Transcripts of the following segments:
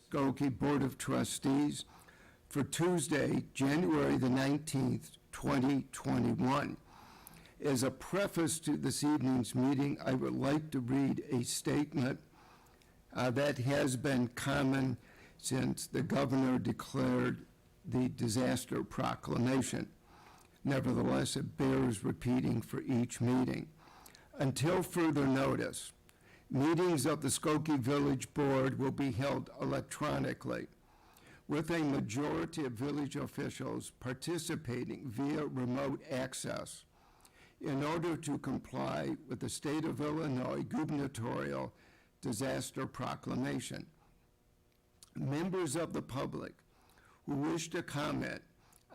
Skokie Board of Trustees for Tuesday, January the 19th, 2021. As a preface to this evening's meeting, I would like to read a statement that has been common since the governor declared the disaster proclamation. Nevertheless, it bears repeating for each meeting. Until further notice, meetings of the Skokie Village Board will be held electronically, with a majority of village officials participating via remote access in order to comply with the State of Illinois gubernatorial disaster proclamation. Members of the public who wish to comment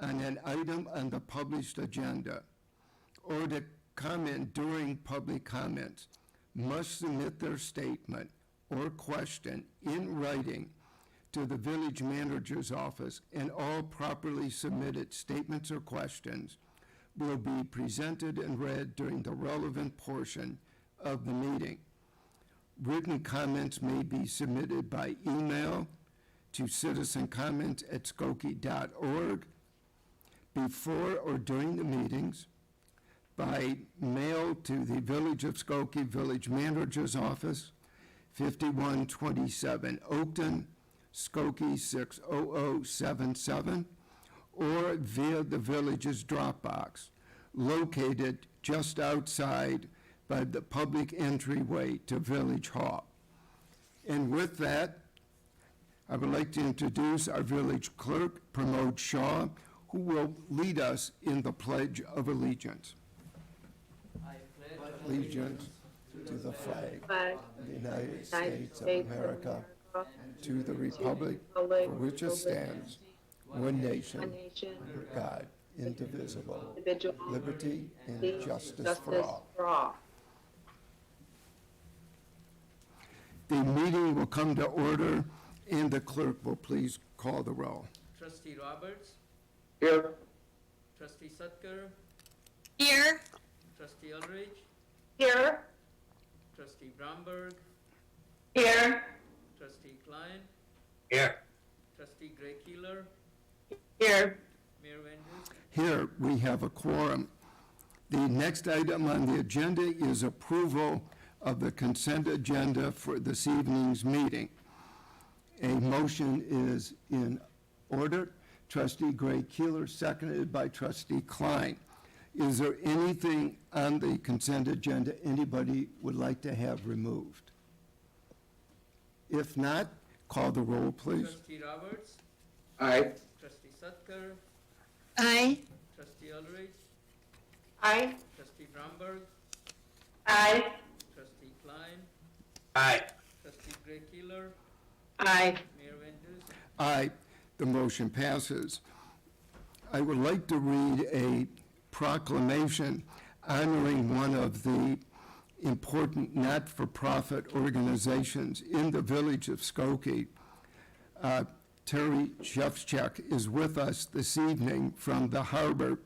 on an item on the published agenda or to comment during public comments must submit their statement or question in writing to the village manager's office, and all properly submitted statements or questions will be presented and read during the relevant portion of the meeting. Written comments may be submitted by email to citizencomments@skokie.org before or during the meetings, by mail to the Village of Skokie Village Manager's Office, 5127 Oakton, Skokie 60077, or via the village's Dropbox, located just outside by the public entryway to Village Hall. And with that, I would like to introduce our village clerk, Pramod Shaw, who will lead us in the Pledge of Allegiance. I pledge Allegiance to the flag of the United States of America, to the republic for which it stands, one nation, under God, indivisible, liberty and justice for all. The meeting will come to order, and the clerk will please call the roll. Trustee Roberts, Here. Trustee Sutker, Here. Trustee Ulrich, Here. Trustee Bromberg, Here. Trustee Klein, Here. Trustee Gray Keeler, Here. Mayor Wenders. Here we have a quorum. The next item on the agenda is approval of the consent agenda for this evening's meeting. A motion is in order. Trustee Gray Keeler, seconded by Trustee Klein. Is there anything on the consent agenda anybody would like to have removed? If not, call the roll, please. Trustee Roberts, Aye. Trustee Sutker, Aye. Trustee Ulrich, Aye. Trustee Bromberg, Aye. Trustee Klein, Aye. Trustee Gray Keeler, Aye. Mayor Wenders. Aye, the motion passes. I would like to read a proclamation honoring one of the important not-for-profit organizations in the village of Skokie. Terry Shevchuk is with us this evening from the harbor.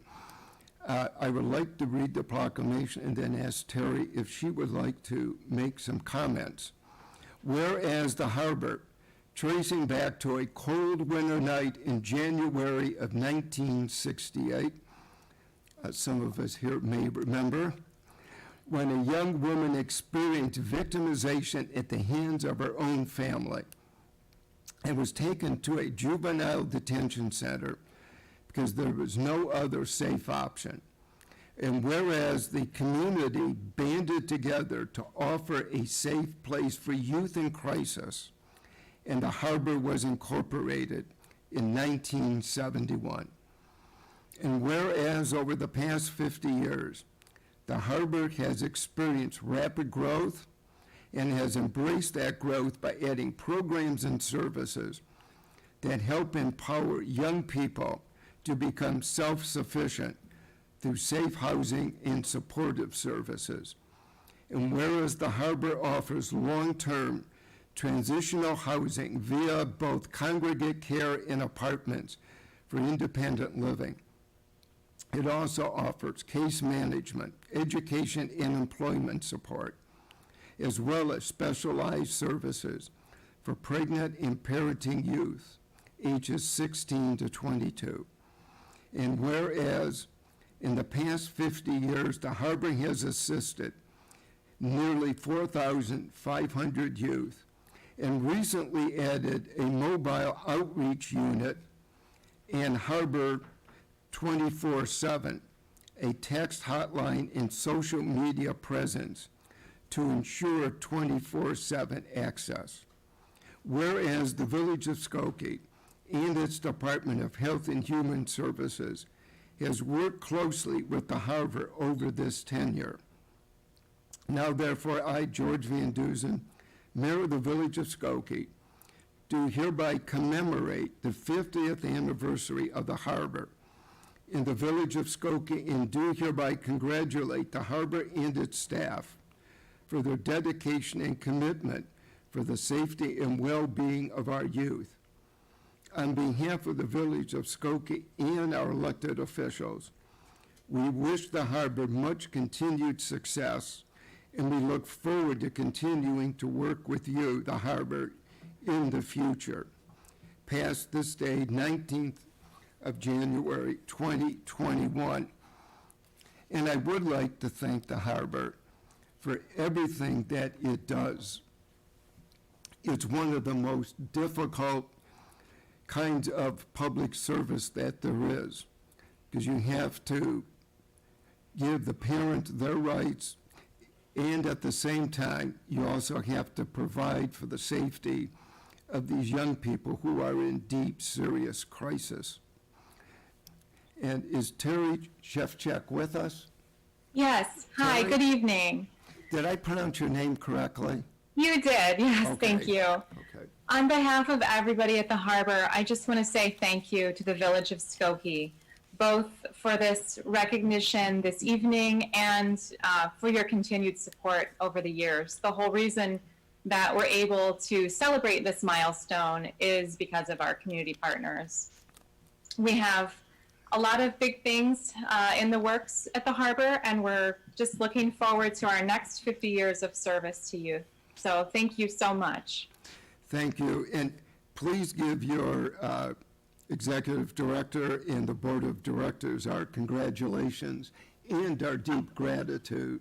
I would like to read the proclamation and then ask Terry if she would like to make some comments. Whereas the harbor, tracing back to a cold winter night in January of 1968, some of us here may remember, when a young woman experienced victimization at the hands of her own family and was taken to a juvenile detention center because there was no other safe option. And whereas the community banded together to offer a safe place for youth in crisis, and the harbor was incorporated in 1971. And whereas over the past 50 years, the harbor has experienced rapid growth and has embraced that growth by adding programs and services that help empower young people to become self-sufficient through safe housing and supportive services. And whereas the harbor offers long-term transitional housing via both congregate care and apartments for independent living, it also offers case management, education, and employment support, as well as specialized services for pregnant and parenting youth, ages 16 to 22. And whereas in the past 50 years, the harbor has assisted nearly 4,500 youth and recently added a mobile outreach unit and Harbor 24/7, a text hotline and social media presence to ensure 24/7 access. Whereas the Village of Skokie and its Department of Health and Human Services has worked closely with the harbor over this tenure. Now therefore, I, George Van Dusen, Mayor of the Village of Skokie, do hereby commemorate the 50th anniversary of the harbor in the Village of Skokie and do hereby congratulate the harbor and its staff for their dedication and commitment for the safety and well-being of our youth. On behalf of the Village of Skokie and our elected officials, we wish the harbor much continued success, and we look forward to continuing to work with you, the harbor, in the future. Past this day, 19th of January, 2021. And I would like to thank the harbor for everything that it does. It's one of the most difficult kinds of public service that there is, because you have to give the parent their rights, and at the same time, you also have to provide for the safety of these young people who are in deep, serious crisis. And is Terry Shevchak with us? Yes. Hi, Terry? good evening. Did I pronounce your name correctly? You did. Yes, Okay. thank you. Okay. On behalf of everybody at the harbor, I just want to say thank you to the Village of Skokie, both for this recognition this evening and for your continued support over the years. The whole reason that we're able to celebrate this milestone is because of our community partners. We have a lot of big things in the works at the harbor, and we're just looking forward to our next 50 years of service to youth. So thank you so much. Thank you. And please give your executive director and the board of directors our congratulations and our deep gratitude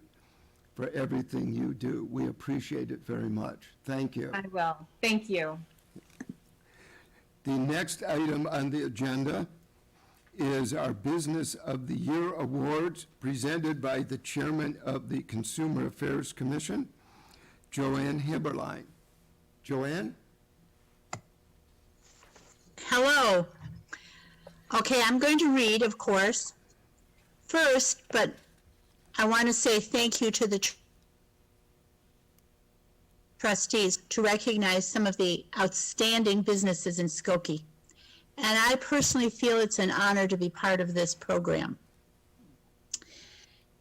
for everything you do. We appreciate it very much. Thank you. I will. Thank you. The next item on the agenda is our Business of the Year Awards presented by the Chairman of the Consumer Affairs Commission, Joanne Heberlein. Joanne? Hello. Okay, I'm going to read, of course, first, but I want to say thank you to the trustees to recognize some of the outstanding businesses in Skokie. And I personally feel it's an honor to be part of this program.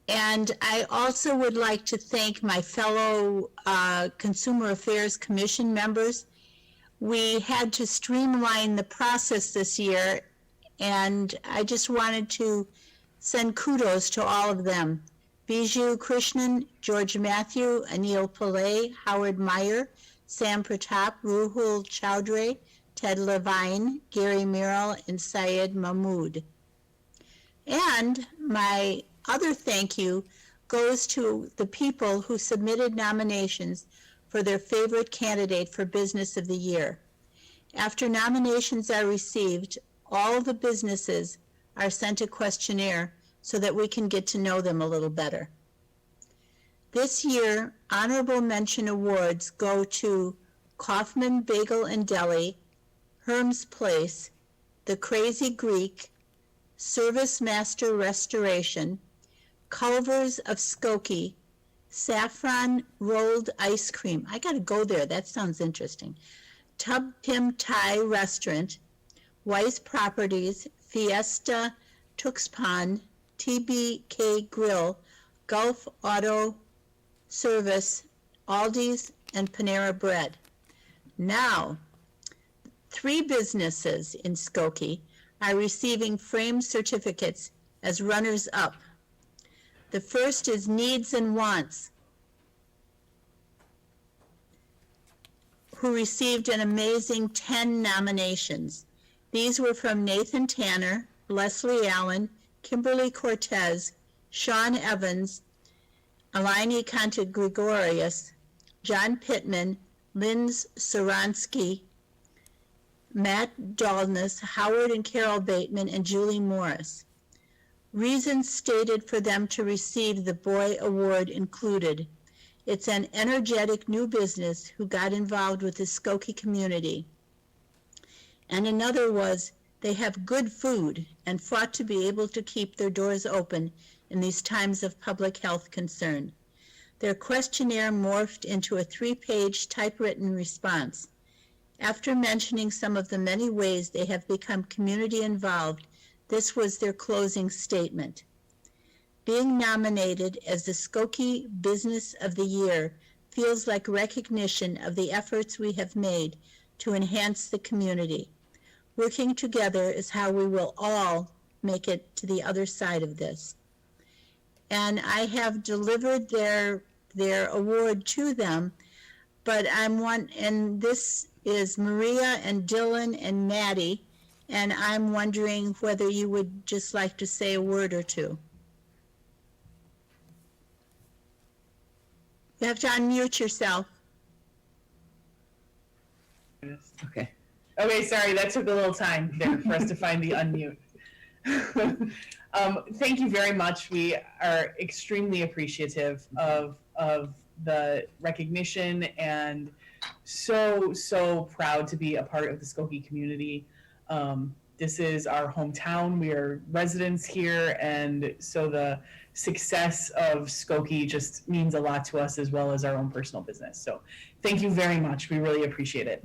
And I also would like to thank my fellow Consumer Affairs Commission members. We had to streamline the process this year, and I just wanted to send kudos to all of them. Biju Krishnan, George Matthew, Anil Pillay, Howard Meyer, Sam Pratap, Ruhul Chowdhury, Ted Levine, Gary Merrill, and Syed Mahmood. And my other thank you goes to the people who submitted nominations for their favorite candidate for Business of the Year. After nominations are received, all the businesses are sent a questionnaire so that we can get to know them a little better. This year, honorable mention awards go to Kaufman Bagel and Deli, Herm's Place, The Crazy Greek, Service Master Restoration, Culver's of Skokie, Saffron Rolled Ice Cream. I gotta go there, that sounds interesting. Tub Pim Thai Restaurant, Weiss Properties, Fiesta Tuxpan, TBK Grill, Gulf Auto Service, Aldi's, and Panera Bread. Now, 3 businesses in Skokie are receiving framed certificates as runners-up. The first is Needs and Wants. who received an amazing 10 nominations. These were from Nathan Tanner, Leslie Allen, Kimberly Cortez, Sean Evans, Alini Conte-Gregorius, John Pittman, Lynn Saransky, Matt Dalness, Howard and Carol Bateman, and Julie Morris. Reasons stated for them to receive the Boy Award included: it's an energetic new business who got involved with the Skokie community. And another was, they have good food and fought to be able to keep their doors open in these times of public health concern. Their questionnaire morphed into a 3-page typewritten response. After mentioning some of the many ways they have become community involved, this was their closing statement. Being nominated as the Skokie Business of the Year feels like recognition of the efforts we have made to enhance the community. Working together is how we will all make it to the other side of this. And I have delivered their award to them, but and this is Maria and Dylan and Maddie, and I'm wondering whether you would just like to say a word or two. You have to unmute yourself. Okay. Okay, sorry, that took a little time there for us to find the unmute. Thank you very much. We are extremely appreciative of the recognition and so proud to be a part of the Skokie community. This is our hometown. We are residents here, and so the success of Skokie just means a lot to us as well as our own personal business. So thank you very much. We really appreciate it.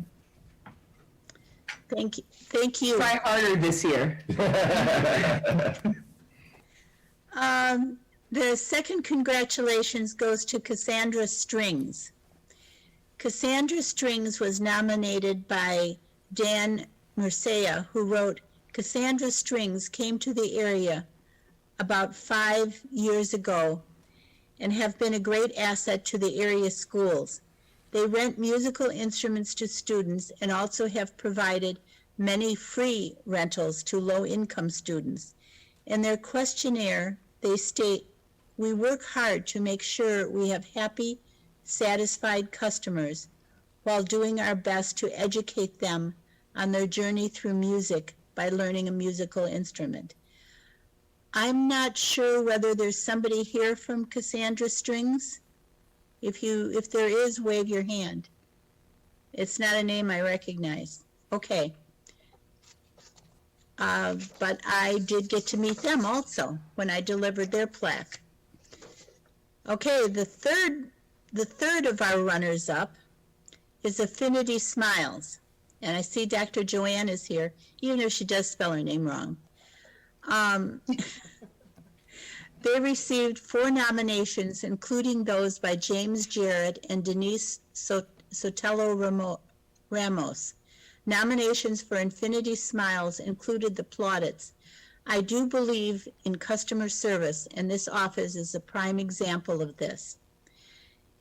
Thank you. Thank you. Try harder this year. The second congratulations goes to Cassandra Strings. Cassandra Strings was nominated by Dan Mercia, who wrote, Cassandra Strings came to the area about 5 years ago and have been a great asset to the area schools. They rent musical instruments to students and also have provided many free rentals to low-income students. In their questionnaire, they state, we work hard to make sure we have happy, satisfied customers while doing our best to educate them on their journey through music by learning a musical instrument. I'm not sure whether there's somebody here from Cassandra Strings. If there is, wave your hand. It's not a name I recognize. Okay. But I did get to meet them also when I delivered their plaque. Okay, the third of our runners-up is Affinity Smiles. And I see Dr. Joanne is here, even if she does spell her name wrong. They received 4 nominations, including those by James Jarrett and Denise Sotelo Ramos. Nominations for Infinity Smiles included the plaudits. I do believe in customer service, and this office is a prime example of this.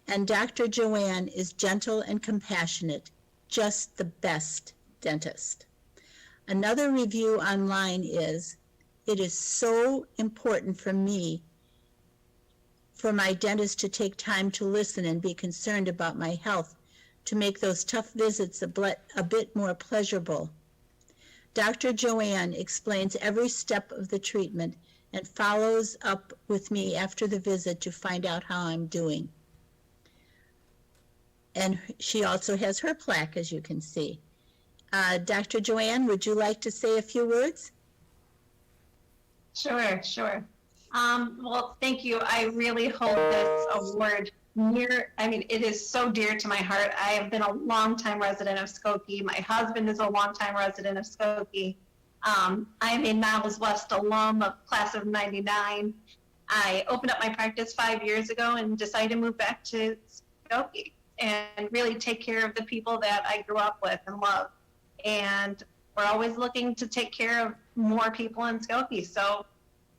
And Dr. Joanne is gentle and compassionate, just the best dentist. Another review online is, it is so important for me, for my dentist to take time to listen and be concerned about my health, to make those tough visits a bit more pleasurable. Dr. Joanne explains every step of the treatment and follows up with me after the visit to find out how I'm doing. And she also has her plaque, as you can see. Dr. Joanne, would you like to say a few words? Sure. Well, thank you. I really hold this award it is so dear to my heart. I have been a longtime resident of Skokie. My husband is a longtime resident of Skokie. I am a Niles West alum of class of 99. I opened up my practice 5 years ago and decided to move back to Skokie and really take care of the people that I grew up with and love. And we're always looking to take care of more people in Skokie. So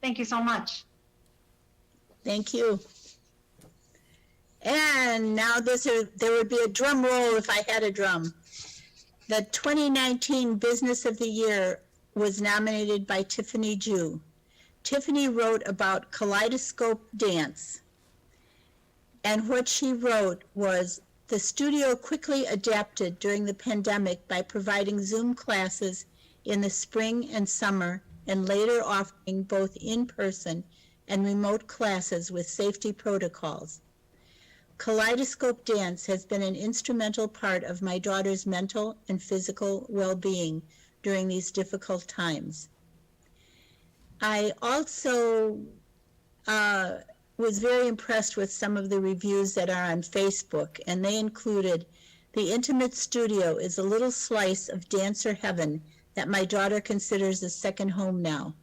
thank you so much. Thank you. And now there would be a drum roll if I had a drum. The 2019 Business of the Year was nominated by Tiffany Jew. Tiffany wrote about kaleidoscope dance. And what she wrote was, the studio quickly adapted during the pandemic by providing Zoom classes in the spring and summer, and later offering both in-person and remote classes with safety protocols. Kaleidoscope dance has been an instrumental part of my daughter's mental and physical well-being during these difficult times. I also was very impressed with some of the reviews that are on Facebook, and they included, the intimate studio is a little slice of dancer heaven that my daughter considers a second home now.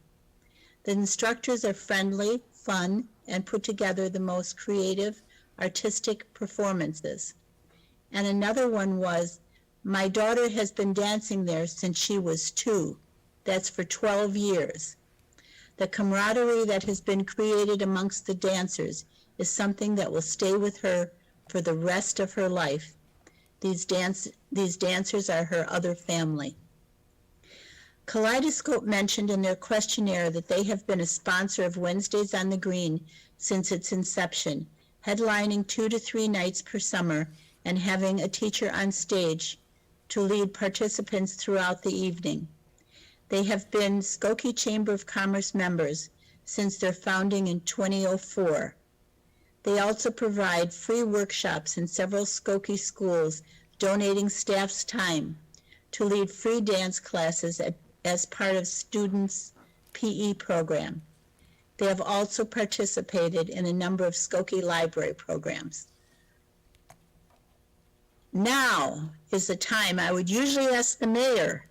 The instructors are friendly, fun, and put together the most creative, artistic performances. And another one was, my daughter has been dancing there since she was 2. That's for 12 years. The camaraderie that has been created amongst the dancers is something that will stay with her for the rest of her life. These dancers are her other family. Kaleidoscope mentioned in their questionnaire that they have been a sponsor of Wednesdays on the Green since its inception, headlining 2 to 3 nights per summer and having a teacher on stage to lead participants throughout the evening. They have been Skokie Chamber of Commerce members since their founding in 2004. They also provide free workshops in several Skokie schools, donating staff's time to lead free dance classes as part of students' PE program. They have also participated in a number of Skokie library programs. Now is the time I would usually ask the mayor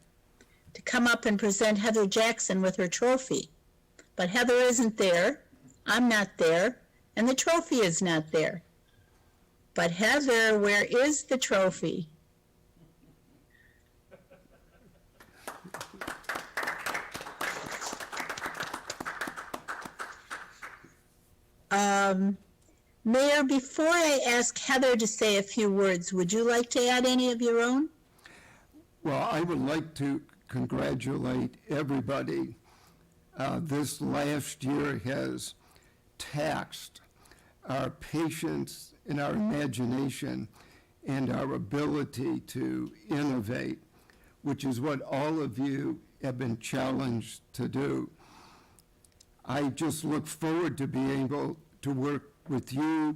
to come up and present Heather Jackson with her trophy. But Heather isn't there, I'm not there, and the trophy is not there. But Heather, where is the trophy? Mayor, before I ask Heather to say a few words, would you like to add any of your own? Well, I would like to congratulate everybody. This last year has taxed our patience and our imagination and our ability to innovate, which is what all of you have been challenged to do. I just look forward to being able to work with you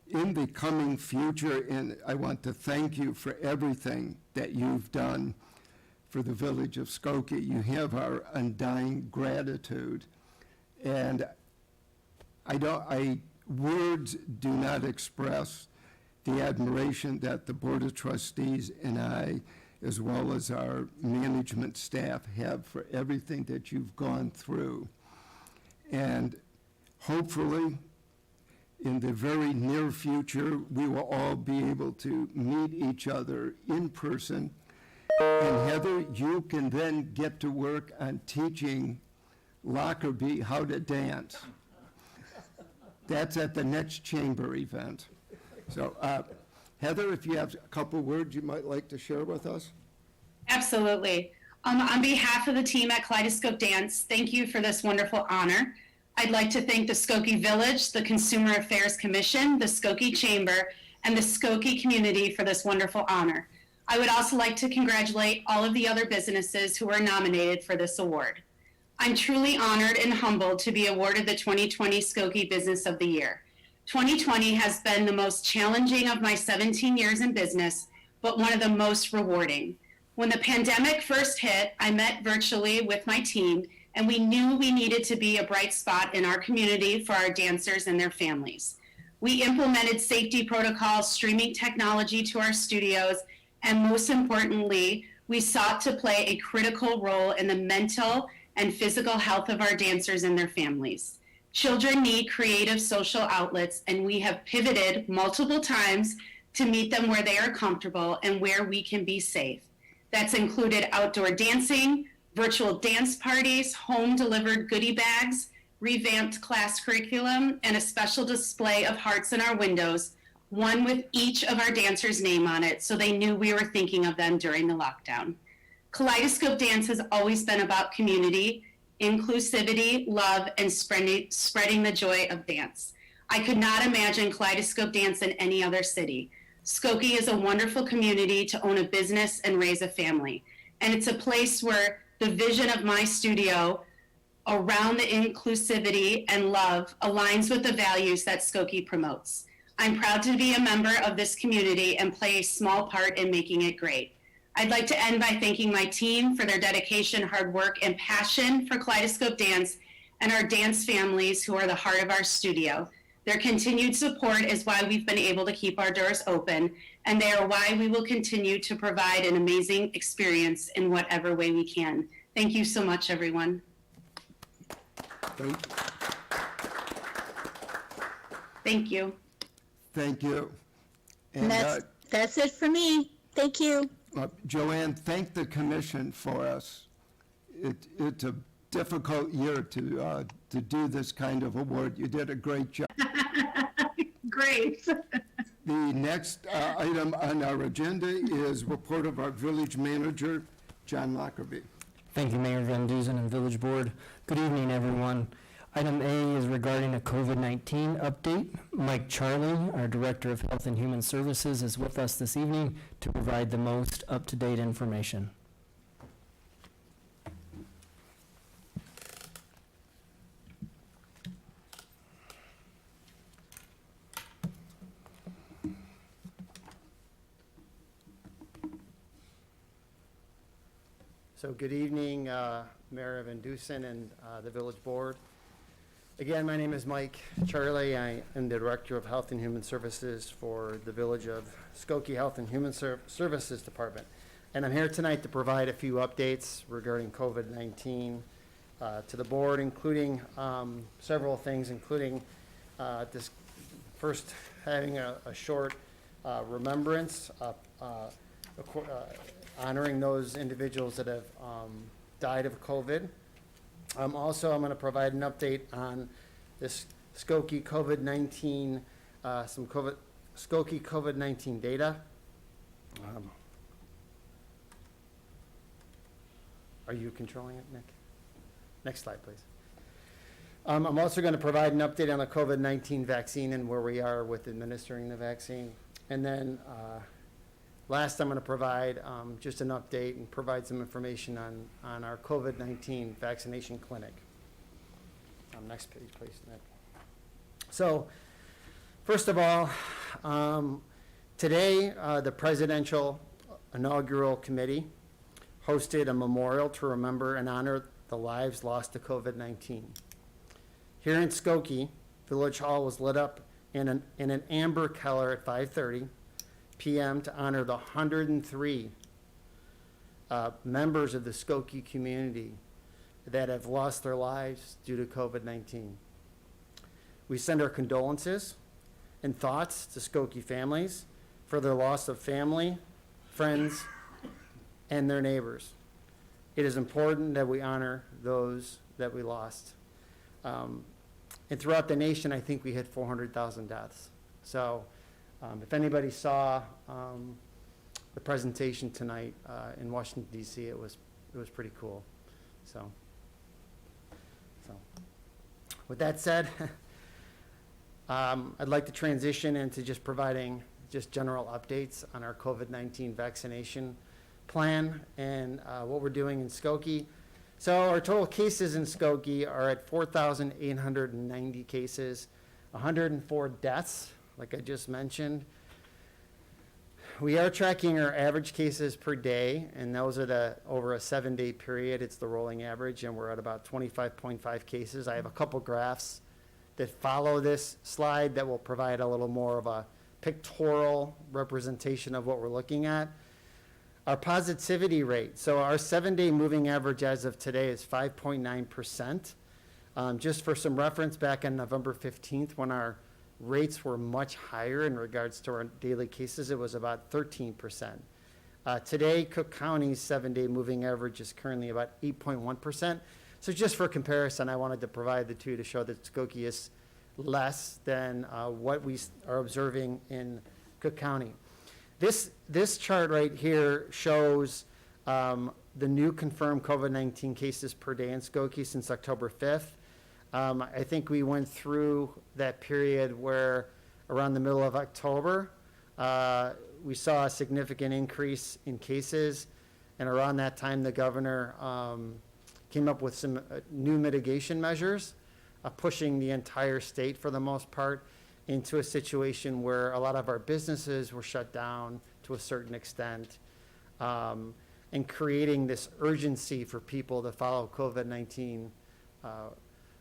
in the coming future, and I want to thank you for everything that you've done for the village of Skokie. You have our undying gratitude, and words do not express the admiration that the Board of Trustees and I, as well as our management staff, have for everything that you've gone through. And hopefully, in the very near future, we will all be able to meet each other in person. And Heather, you can then get to work on teaching Lockerbie how to dance. That's at the next chamber event. So, Heather, if you have a couple words you might like to share with us? Absolutely. On behalf of the team at Kaleidoscope Dance, thank you for this wonderful honor. I'd like to thank the Skokie Village, the Consumer Affairs Commission, the Skokie Chamber, and the Skokie community for this wonderful honor. I would also like to congratulate all of the other businesses who were nominated for this award. I'm truly honored and humbled to be awarded the 2020 Skokie Business of the Year. 2020 has been the most challenging of my 17 years in business, but one of the most rewarding. When the pandemic first hit, I met virtually with my team, and we knew we needed to be a bright spot in our community for our dancers and their families. We implemented safety protocols, streaming technology to our studios, and most importantly, we sought to play a critical role in the mental and physical health of our dancers and their families. Children need creative social outlets, and we have pivoted multiple times to meet them where they are comfortable and where we can be safe. That's included outdoor dancing, virtual dance parties, home-delivered goodie bags, revamped class curriculum, and a special display of hearts in our windows, one with each of our dancers' name on it so they knew we were thinking of them during the lockdown. Kaleidoscope Dance has always been about community, inclusivity, love, and spreading the joy of dance. I could not imagine Kaleidoscope Dance in any other city. Skokie is a wonderful community to own a business and raise a family. And it's a place where the vision of my studio around the inclusivity and love aligns with the values that Skokie promotes. I'm proud to be a member of this community and play a small part in making it great. I'd like to end by thanking my team for their dedication, hard work, and passion for Kaleidoscope Dance, and our dance families who are the heart of our studio. Their continued support is why we've been able to keep our doors open, and they are why we will continue to provide an amazing experience in whatever way we can. Thank you so much, everyone. Thank you. Thank you. And that's it for me. Thank you. Joanne, thank the commission for us. It's a difficult year to do this kind of award. You did a great job. Great. The next item on our agenda is report of our village manager, John Lockerbie. Thank you, Mayor Van Duzen and Village Board. Good evening, everyone. Item A is regarding a COVID-19 update. Mike Charlie, our Director of Health and Human Services, is with us this evening to provide the most up-to-date information. So good evening, Mayor Van Dusen and the Village Board. Again, my name is Mike Charlie. I am the Director of Health and Human Services for the Village of Skokie Health and Human Services Department. And I'm here tonight to provide a few updates regarding COVID-19 to the board, including several things, including this first having a short remembrance, honoring those individuals that have died of COVID. Also, I'm going to provide an update on this Skokie COVID-19, Skokie COVID-19 data. Are you controlling it, Nick? Next slide, please. I'm also going to provide an update on the COVID-19 vaccine and where we are with administering the vaccine. And then last, I'm going to provide just an update and provide some information on our COVID-19 Vaccination Clinic. Next page, please, Nick. So, first of all, today, the Presidential Inaugural Committee hosted a memorial to remember and honor the lives lost to COVID-19. Here in Skokie, Village Hall was lit up in an amber color at 5:30 p.m. to honor the 103 members of the Skokie community that have lost their lives due to COVID-19. We send our condolences and thoughts to Skokie families for their loss of family, friends, and their neighbors. It is important that we honor those that we lost. And throughout the nation, I think we hit 400,000 deaths. So if anybody saw the presentation tonight in Washington, D.C., it was pretty cool. So with that said, I'd like to transition into just providing just general updates on our COVID-19 vaccination plan and what we're doing in Skokie. So our total cases in Skokie are at 4,890 cases, 104 deaths, like I just mentioned. We are tracking our average cases per day, and those are over a 7-day period. It's the rolling average, and we're at about 25.5 cases. I have a couple graphs that follow this slide that will provide a little more of a pictorial representation of what we're looking at. Our positivity rate, so our 7-day moving average as of today is 5.9%. Just for some reference, back on November 15th, when our rates were much higher in regards to our daily cases, it was about 13%. Today, Cook County's 7-day moving average is currently about 8.1%. So just for comparison, I wanted to provide the two to show that Skokie is less than what we are observing in Cook County. This chart right here shows the new confirmed COVID-19 cases per day in Skokie since October 5th. I think we went through that period where around the middle of October, we saw a significant increase in cases. And around that time, the governor came up with some new mitigation measures, pushing the entire state for the most part into a situation where a lot of our businesses were shut down to a certain extent, and creating this urgency for people to follow COVID-19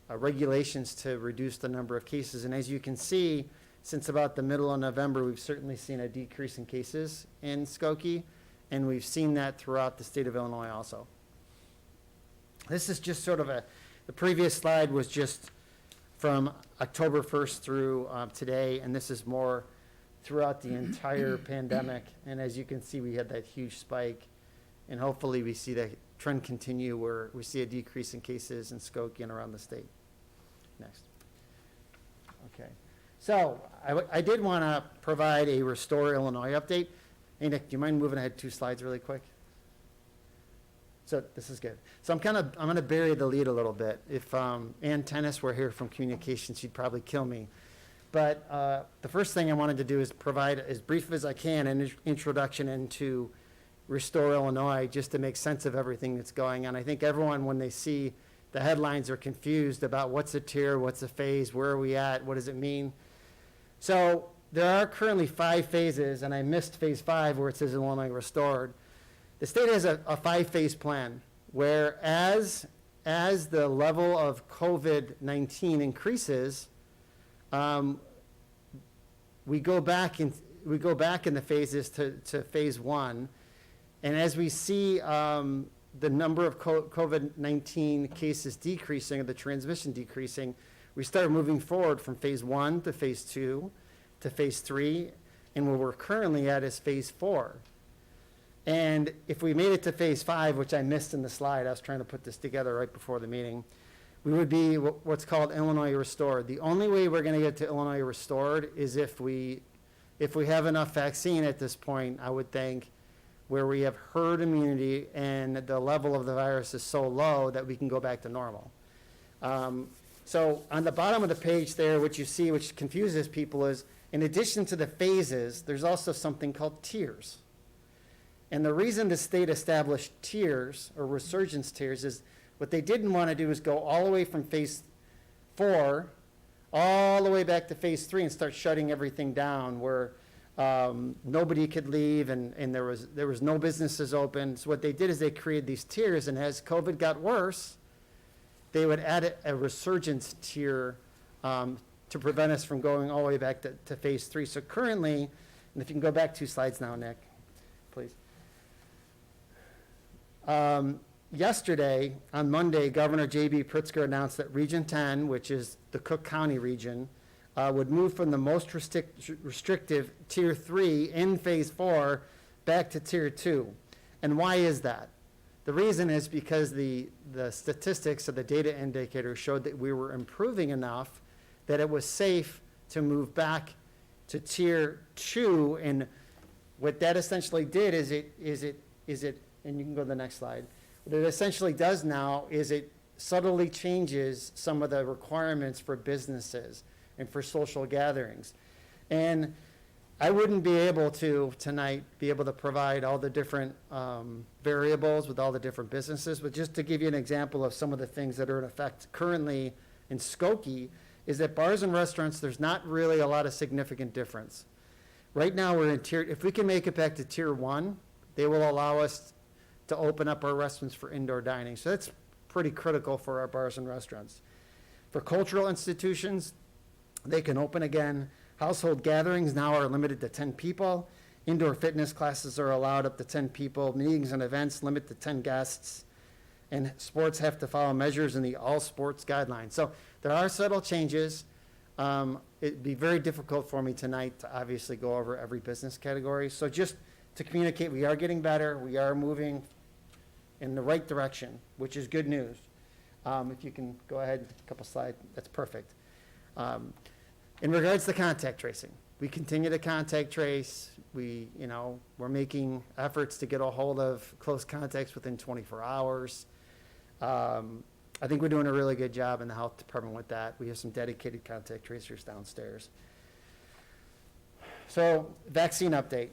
regulations to reduce the number of cases. And as you can see, since about the middle of November, we've certainly seen a decrease in cases in Skokie, and we've seen that throughout the state of Illinois also. This is just sort of the previous slide was just from October 1st through today, and this is more throughout the entire pandemic. And as you can see, we had that huge spike, and hopefully we see that trend continue where we see a decrease in cases in Skokie and around the state. Next. Okay. So I did want to provide a Restore Illinois update. Hey, Nick, do you mind moving ahead 2 slides really quick? So this is good. So I'm going to bury the lead a little bit. If Ann Tennis were here from communications, she'd probably kill me. But the first thing I wanted to do is provide, as brief as I can, an introduction into Restore Illinois, just to make sense of everything that's going on. I think everyone, when they see the headlines, are confused about what's a tier, what's a phase, where are we at, what does it mean? So there are currently 5 phases, and I missed phase 5 where it says Illinois Restored. The state has a 5-phase plan where as the level of COVID-19 increases, we go back in the phases to phase 1. And as we see the number of COVID-19 cases decreasing, or the transmission decreasing, we start moving forward from phase 1 to phase 2 to phase 3, and where we're currently at is phase 4. And if we made it to phase 5, which I missed in the slide, I was trying to put this together right before the meeting, we would be what's called Illinois Restored. The only way we're going to get to Illinois Restored is if we have enough vaccine at this point, I would think, where we have herd immunity and the level of the virus is so low that we can go back to normal. So on the bottom of the page there, what you see, which confuses people, is in addition to the phases, there's also something called tiers. And the reason the state established tiers, or resurgence tiers, is what they didn't want to do is go all the way from phase 4 all the way back to phase 3 and start shutting everything down where nobody could leave and there was no businesses open. So what they did is they created these tiers, and as COVID got worse, they would add a resurgence tier to prevent us from going all the way back to phase 3. So currently, and if you can go back 2 slides now, Nick, please. Yesterday, on Monday, Governor J.B. Pritzker announced that Region 10, which is the Cook County region, would move from the most restrictive Tier 3 in Phase 4 back to Tier 2. And why is that? The reason is because the statistics of the data indicators showed that we were improving enough that it was safe to move back to Tier 2. And what that essentially did is it, and you can go to the next slide. What it essentially does now is it subtly changes some of the requirements for businesses and for social gatherings. And I wouldn't be able to, tonight, be able to provide all the different variables with all the different businesses, but just to give you an example of some of the things that are in effect currently in Skokie, is that bars and restaurants, there's not really a lot of significant difference. Right now, we're in tier, if we can make it back to Tier 1, they will allow us to open up our restaurants for indoor dining. So that's pretty critical for our bars and restaurants. For cultural institutions, they can open again. Household gatherings now are limited to 10 people. Indoor fitness classes are allowed up to 10 people. Meetings and events limit to 10 guests. And sports have to follow measures in the all sports guidelines. So there are subtle changes. It'd be very difficult for me tonight to obviously go over every business category. So just to communicate, we are getting better. We are moving in the right direction, which is good news. If you can go ahead, a couple slides, that's perfect. In regards to contact tracing, we continue to contact trace. We're making efforts to get a hold of close contacts within 24 hours. I think we're doing a really good job in the health department with that. We have some dedicated contact tracers downstairs. So, vaccine update.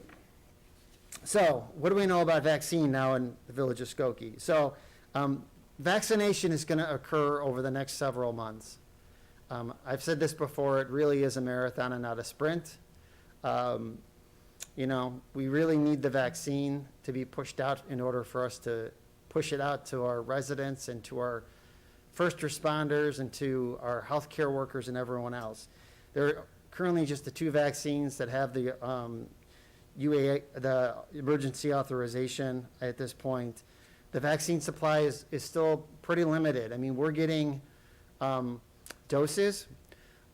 So, what do we know about vaccine now in the village of Skokie? So, vaccination is going to occur over the next several months. I've said this before, it really is a marathon and not a sprint. We really need the vaccine to be pushed out in order for us to push it out to our residents and to our first responders and to our healthcare workers and everyone else. There are currently just the 2 vaccines that have the the emergency authorization at this point. The vaccine supply is still pretty limited. I mean, we're getting doses,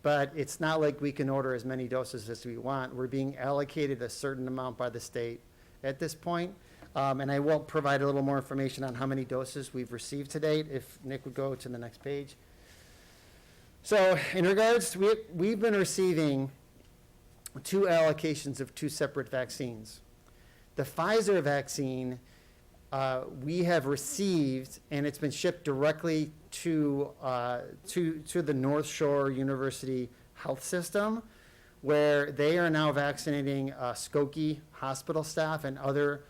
but it's not like we can order as many doses as we want. We're being allocated a certain amount by the state at this point. And I will provide a little more information on how many doses we've received to date, if Nick would go to the next page. So in regards, we've been receiving 2 allocations of 2 separate vaccines. The Pfizer vaccine, we have received, and it's been shipped directly to the North Shore University Health System, where they are now vaccinating Skokie hospital staff and other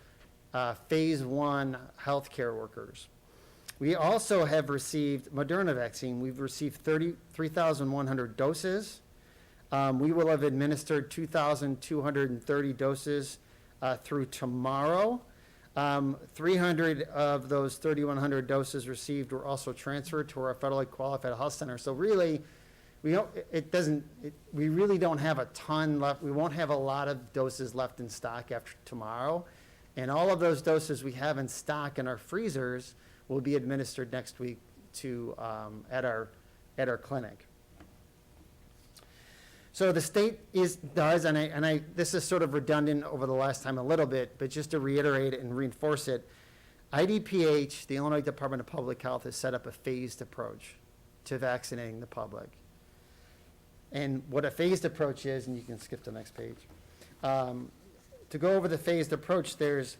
phase 1 healthcare workers. We also have received Moderna vaccine. We've received 33,100 doses. We will have administered 2,230 doses through tomorrow. 300 of those 3,100 doses received were also transferred to our federally qualified health center. So really, we really don't have a ton left. We won't have a lot of doses left in stock after tomorrow. And all of those doses we have in stock in our freezers will be administered next week at our clinic. So the state does, and this is sort of redundant over the last time a little bit, but just to reiterate it and reinforce it, IDPH, the Illinois Department of Public Health, has set up a phased approach to vaccinating the public. And what a phased approach is, and you can skip to the next page. To go over the phased approach, there's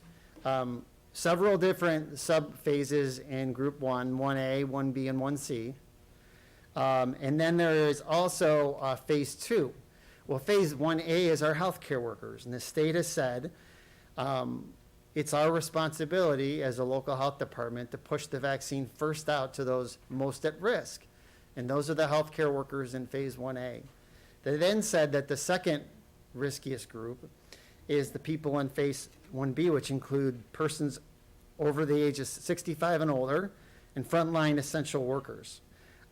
several different sub-phases in Group 1, 1A, 1B, and 1C. And then there is also Phase 2. Well, Phase 1A is our healthcare workers, and the state has said it's our responsibility as a local health department to push the vaccine first out to those most at risk, and those are the healthcare workers in Phase 1A. They then said that the second riskiest group is the people in Phase 1B, which include persons over the age of 65 and older and frontline essential workers.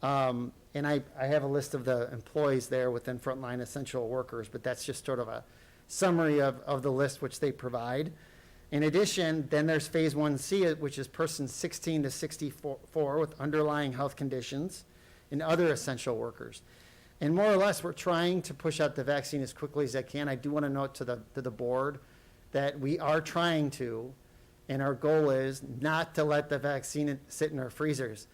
And I have a list of the employees there within frontline essential workers, but that's just sort of a summary of the list which they provide. In addition, then there's Phase 1C, which is persons 16 to 64 with underlying health conditions and other essential workers. And more or less, we're trying to push out the vaccine as quickly as I can. I do want to note to the board that we are trying to, and our goal is not to let the vaccine sit in our freezers.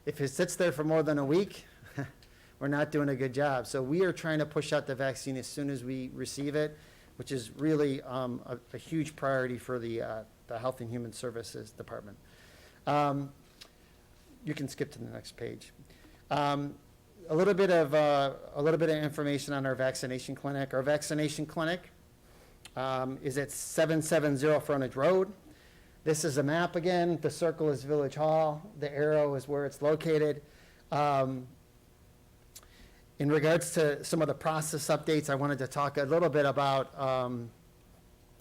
If it sits there for more than a week, we're not doing a good job. So we are trying to push out the vaccine as soon as we receive it, which is really a huge priority for the Health and Human Services Department. You can skip to the next page. A little bit of information on our vaccination clinic. Our vaccination clinic is at 770 Frontage Road. This is a map again. The circle is Village Hall. The arrow is where it's located. In regards to some of the process updates, I wanted to talk a little bit about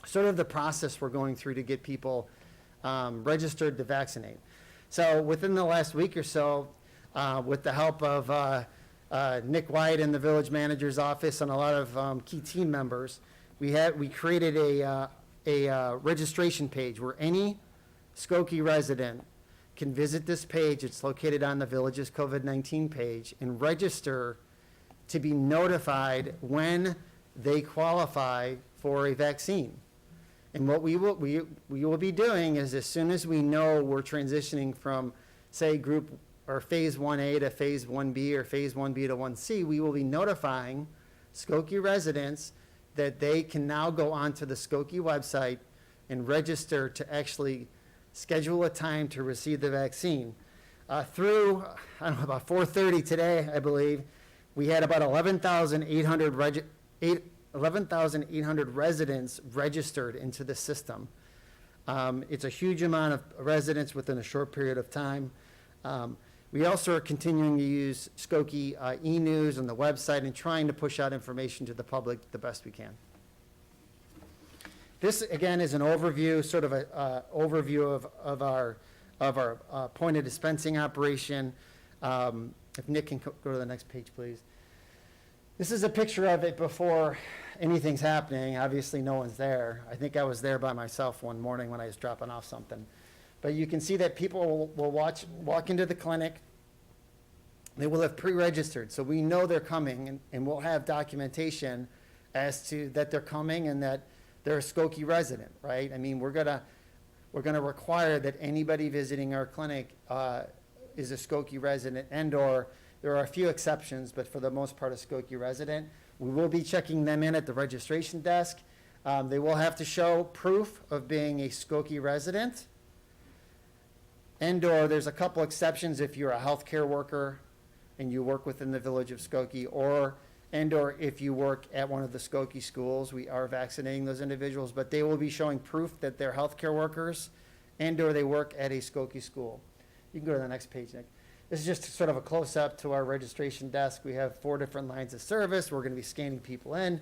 sort of the process we're going through to get people registered to vaccinate. So within the last week or so, with the help of Nick White in the village manager's office and a lot of key team members, we created a registration page where any Skokie resident can visit this page. It's located on the village's COVID-19 page and register to be notified when they qualify for a vaccine. And what we will be doing is, as soon as we know we're transitioning from, say, group or Phase 1A to Phase 1B or Phase 1B to 1C, we will be notifying Skokie residents that they can now go onto the Skokie website and register to actually schedule a time to receive the vaccine. Through, I don't know, about 4:30 today, I believe, we had about 11,800 residents registered into the system. It's a huge amount of residents within a short period of time. We also are continuing to use Skokie e-news on the website and trying to push out information to the public the best we can. This, again, is an overview, sort of a overview of our point of dispensing operation. If Nick can go to the next page, please. This is a picture of it before anything's happening. Obviously, no one's there. I think I was there by myself one morning when I was dropping off something. But you can see that people will walk into the clinic. They will have pre-registered, so we know they're coming, and we'll have documentation as to that they're coming and that they're a Skokie resident, right? I mean, we're gonna require that anybody visiting our clinic is a Skokie resident, and/or there are a few exceptions, but for the most part, a Skokie resident. We will be checking them in at the registration desk. They will have to show proof of being a Skokie resident. And/or there's a couple exceptions if you're a healthcare worker and you work within the village of Skokie, or if you work at one of the Skokie schools. We are vaccinating those individuals, but they will be showing proof that they're healthcare workers and/or they work at a Skokie school. You can go to the next page, Nick. This is just sort of a close-up to our registration desk. We have 4 different lines of service. We're going to be scanning people in.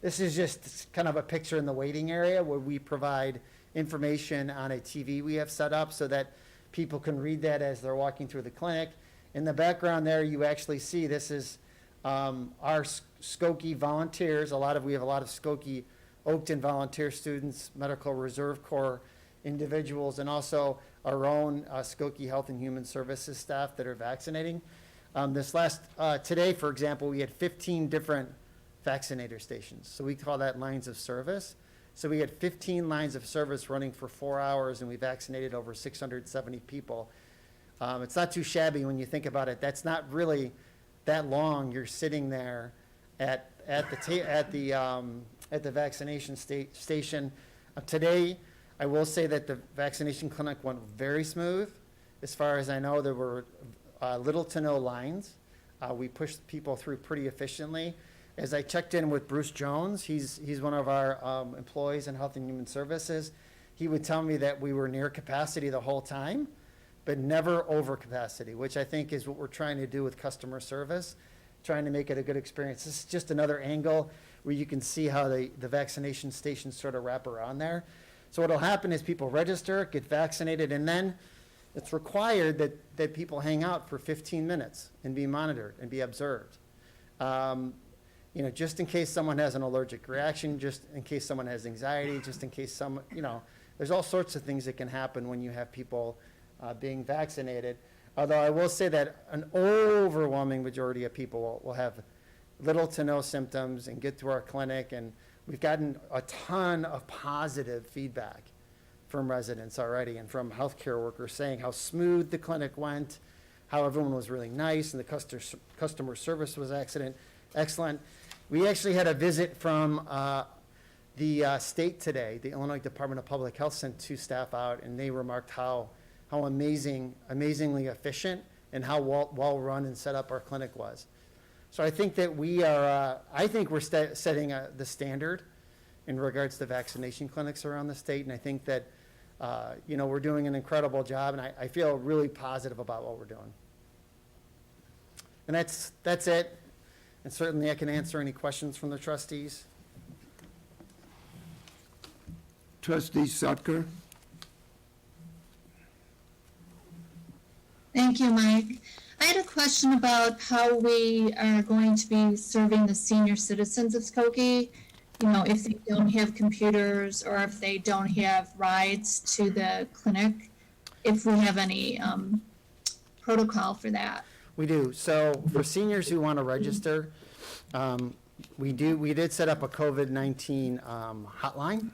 This is just kind of a picture in the waiting area where we provide information on a TV we have set up so that people can read that as they're walking through the clinic. In the background there, you actually see this is our Skokie volunteers. We have a lot of Skokie Oakton volunteer students, Medical Reserve Corps individuals, and also our own Skokie Health and Human Services staff that are vaccinating. Today, for example, we had 15 different vaccinator stations. So we call that lines of service. So we had 15 lines of service running for 4 hours, and we vaccinated over 670 people. It's not too shabby when you think about it. That's not really that long. You're sitting there at the vaccination station. Today, I will say that the vaccination clinic went very smooth. As far as I know, there were little to no lines. We pushed people through pretty efficiently. As I checked in with Bruce Jones, he's one of our employees in Health and Human Services, he would tell me that we were near capacity the whole time, but never over capacity, which I think is what we're trying to do with customer service, trying to make it a good experience. This is just another angle where you can see how the vaccination stations sort of wrap around there. So what'll happen is people register, get vaccinated, and then it's required that people hang out for 15 minutes and be monitored and be observed. Just in case someone has an allergic reaction, just in case someone has anxiety, just in case there's all sorts of things that can happen when you have people being vaccinated. Although I will say that an overwhelming majority of people will have little to no symptoms and get through our clinic, and we've gotten a ton of positive feedback from residents already and from healthcare workers saying how smooth the clinic went, how everyone was really nice, and the customer service was excellent. We actually had a visit from the state today. The Illinois Department of Public Health sent 2 staff out, and they remarked how amazingly efficient and how well run and set up our clinic was. So I think that we're setting the standard in regards to vaccination clinics around the state, and I think that we're doing an incredible job, and I feel really positive about what we're doing. And that's it. And certainly I can answer any questions from the trustees. Trustee Sutker? Thank you, Mike. I had a question about how we are going to be serving the senior citizens of Skokie. If they don't have computers or if they don't have rides to the clinic, if we have any protocol for that. We do. So for seniors who want to register, we did set up a COVID-19 hotline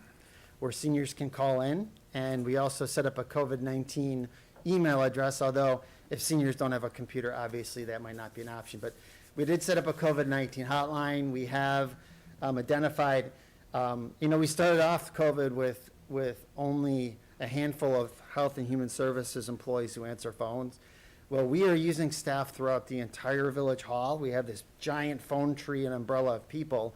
where seniors can call in, and we also set up a COVID-19 email address, although if seniors don't have a computer, obviously that might not be an option. But we did set up a COVID-19 hotline. We have identified, we started off COVID with only a handful of Health and Human Services employees who answer phones. Well, we are using staff throughout the entire Village Hall. We have this giant phone tree and umbrella of people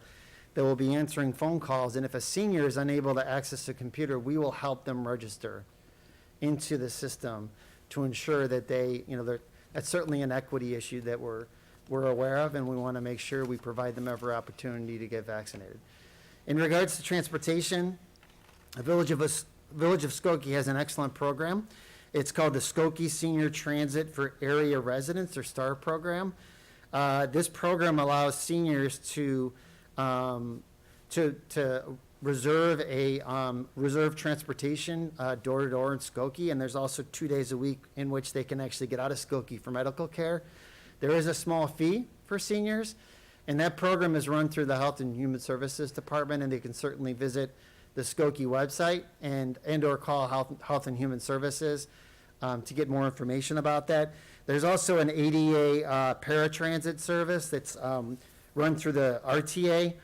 that will be answering phone calls. And if a senior is unable to access a computer, we will help them register into the system to ensure that that's certainly an equity issue that we're aware of, and we want to make sure we provide them every opportunity to get vaccinated. In regards to transportation, the Village of Skokie has an excellent program. It's called the Skokie Senior Transit for Area Residents, or STAR program. This program allows seniors to reserve transportation door to door in Skokie, and there's also 2 days a week in which they can actually get out of Skokie for medical care. There is a small fee for seniors, and that program is run through the Health and Human Services Department, and they can certainly visit the Skokie website and or call Health and Human Services to get more information about that. There's also an ADA paratransit service that's run through the RTA.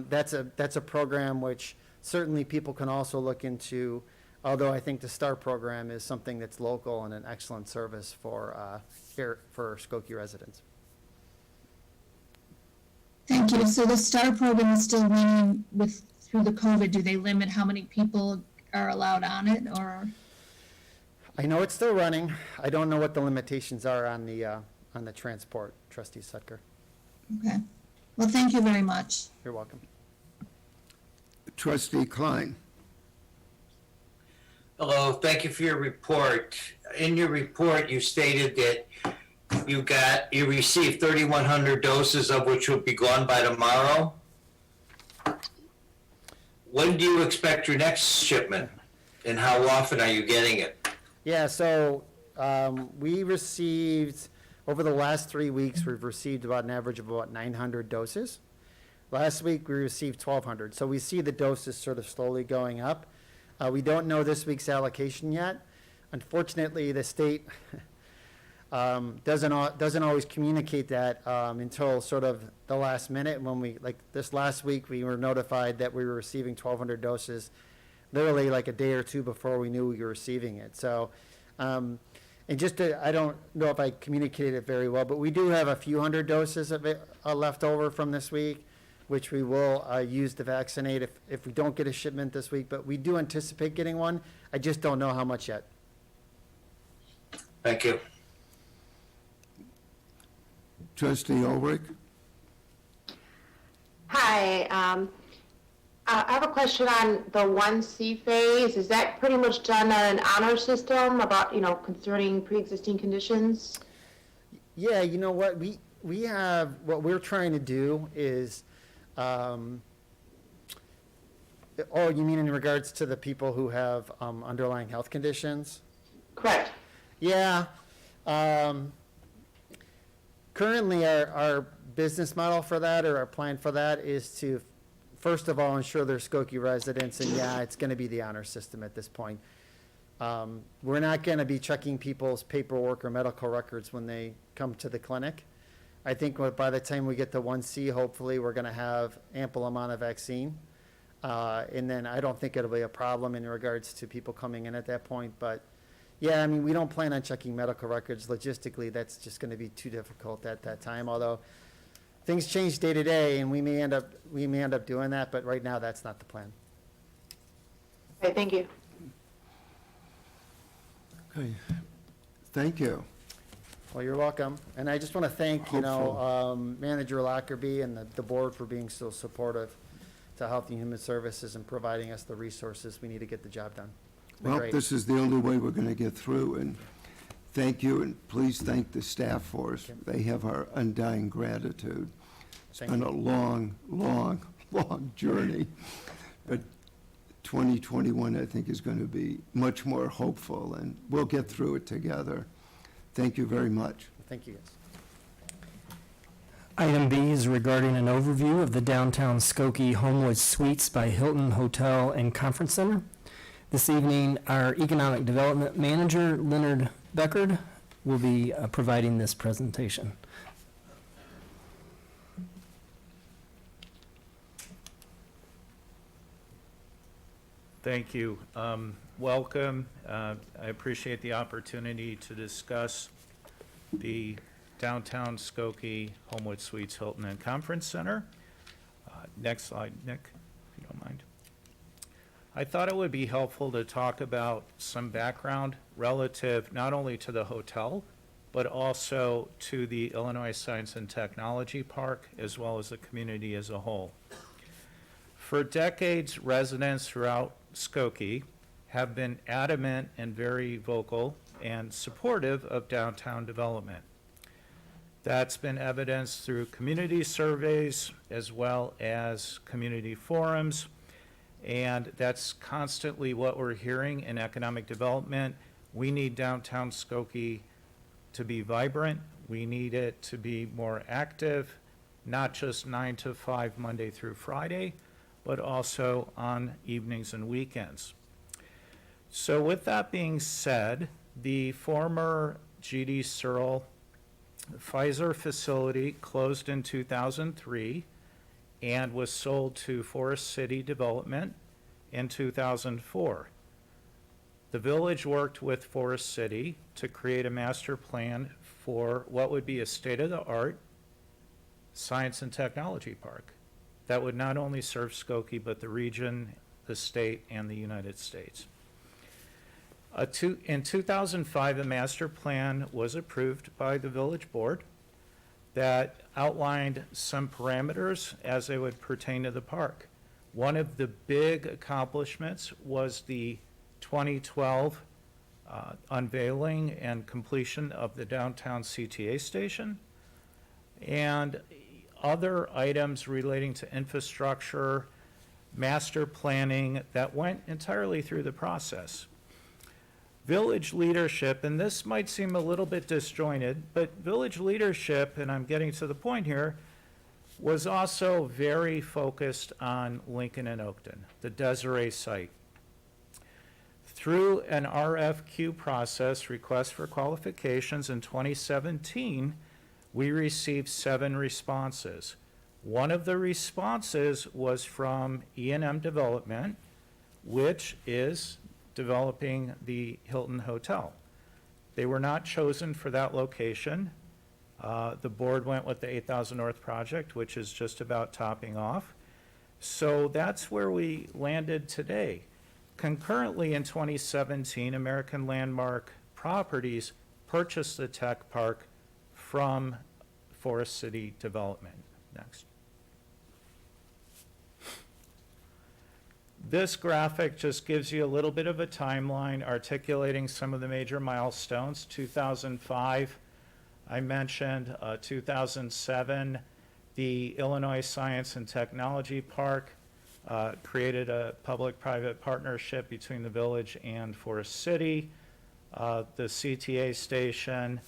That's a program which certainly people can also look into, although I think the STAR program is something that's local and an excellent service for Skokie residents. Thank you. So the STAR program is still running through the COVID. Do they limit how many people are allowed on it, or? I know it's still running. I don't know what the limitations are on the transport, Trustee Sutker. Okay. Well, thank you very much. You're welcome. Trustee Klein. Hello, thank you for your report. In your report, you stated that you received 3,100 doses, of which will be gone by tomorrow. When do you expect your next shipment, and how often are you getting it? Yeah, so we received, over the last 3 weeks, we've received about an average of about 900 doses. Last week, we received 1,200. So we see the doses sort of slowly going up. We don't know this week's allocation yet. Unfortunately, the state doesn't always communicate that until sort of the last minute. When like this last week, we were notified that we were receiving 1,200 doses literally like a day or two before we knew we were receiving it. So, and I don't know if I communicated it very well, but we do have a few hundred doses of it left over from this week, which we will use to vaccinate if we don't get a shipment this week. But we do anticipate getting one. I just don't know how much yet. Thank you. Trustee Ulrich. Hi, I have a question on the 1C phase. Is that pretty much done on an honor system about, concerning pre-existing conditions? Yeah, you know what, we have, what we're trying to do is, oh, you mean in regards to the people who have underlying health conditions? Correct. Yeah. Currently, our business model for that, or our plan for that, is to, first of all, ensure they're Skokie residents, and yeah, it's going to be the honor system at this point. We're not going to be checking people's paperwork or medical records when they come to the clinic. I think by the time we get to 1C, hopefully, we're going to have ample amount of vaccine. And then I don't think it'll be a problem in regards to people coming in at that point. But yeah, I mean, we don't plan on checking medical records. Logistically, that's just going to be too difficult at that time. Although things change day to day, and we may end up doing that. But right now, that's not the plan. Okay, thank you. Okay, thank you. Well, you're welcome. And I just want to thank, Manager Lockerbie and the board for being so supportive to Health and Human Services and providing us the resources we need to get the job done. It's been Well, great. this is the only way we're going to get through, and thank you, and please thank the staff for us. They have our undying gratitude. It's Thank been you. a long, long, long journey, but 2021, I think, is going to be much more hopeful, and we'll get through it together. Thank you very much. Thank you, guys. Item B is regarding an overview of the downtown Skokie Homewood Suites by Hilton Hotel and Conference Center. This evening, our Economic Development Manager, Leonard Beckard, will be providing this presentation. Thank you. Welcome. I appreciate the opportunity to discuss the downtown Skokie Homewood Suites Hilton and Conference Center. Next slide, Nick, if you don't mind. I thought it would be helpful to talk about some background relative not only to the hotel, but also to the Illinois Science and Technology Park, as well as the community as a whole. For decades, residents throughout Skokie have been adamant and very vocal and supportive of downtown development. That's been evidenced through community surveys as well as community forums, and that's constantly what we're hearing in economic development. We need downtown Skokie to be vibrant. We need it to be more active, not just 9 to 5 Monday through Friday, but also on evenings and weekends. So with that being said, the former G.D. Searle Pfizer facility closed in 2003 and was sold to Forest City Development in 2004. The village worked with Forest City to create a master plan for what would be a state-of-the-art science and technology park that would not only serve Skokie, but the region, the state, and the United States. In 2005, a master plan was approved by the village board that outlined some parameters as they would pertain to the park. One of the big accomplishments was the 2012 unveiling and completion of the downtown CTA station, and other items relating to infrastructure, master planning that went entirely through the process. Village leadership, and this might seem a little bit disjointed, but village leadership, and I'm getting to the point here, was also very focused on Lincoln and Oakton, the Desiree site. Through an RFQ process, request for qualifications, in 2017, we received 7 responses. One of the responses was from E&M Development, which is developing the Hilton Hotel. They were not chosen for that location. The board went with the 8000 North project, which is just about topping off. So that's where we landed today. Concurrently, in 2017, American Landmark Properties purchased the tech park from Forest City Development. Next. This graphic just gives you a little bit of a timeline articulating some of the major milestones. 2005, I mentioned, 2007, the Illinois Science and Technology Park created a public-private partnership between the village and Forest City. The CTA station,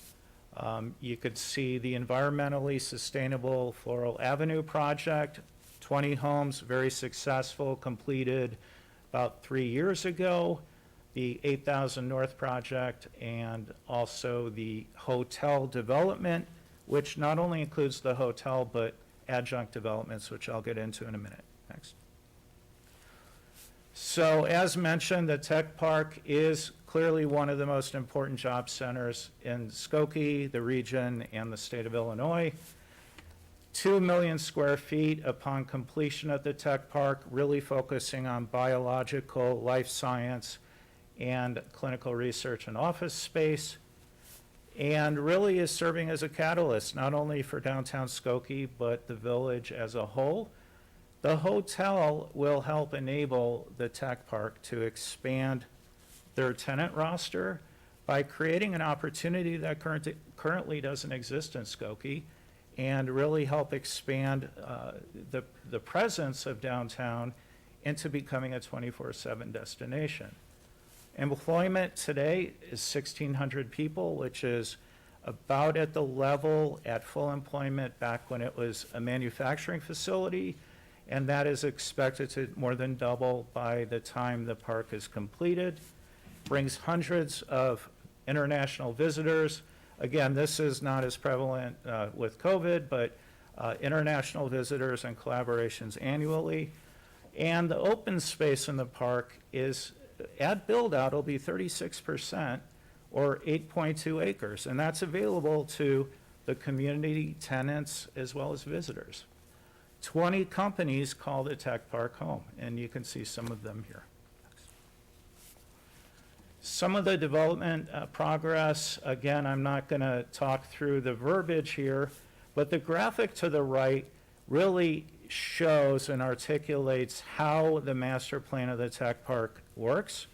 you could see the environmentally sustainable Floral Avenue project, 20 homes, very successful, completed about 3 years ago. The 8000 North project, and also the hotel development, which not only includes the hotel, but adjunct developments, which I'll get into in a minute. Next. So as mentioned, the tech park is clearly one of the most important job centers in Skokie, the region, and the state of Illinois. 2 million square feet upon completion of the tech park, really focusing on biological, life science, and clinical research and office space, and really is serving as a catalyst, not only for downtown Skokie, but the village as a whole. The hotel will help enable the tech park to expand their tenant roster by creating an opportunity that currently doesn't exist in Skokie, and really help expand the presence of downtown into becoming a 24/7 destination. Employment today is 1,600 people, which is about at the level at full employment back when it was a manufacturing facility, and that is expected to more than double by the time the park is completed. Brings hundreds of international visitors, Again, this is not as prevalent with COVID, but international visitors and collaborations annually. And the open space in the park is, at build-out, will be 36%, or 8.2 acres, and that's available to the community tenants as well as visitors. 20 companies call the tech park home, and you can see some of them here. Some of the development progress, again, I'm not going to talk through the verbiage here, but the graphic to the right really shows and articulates how the master plan of the tech park works.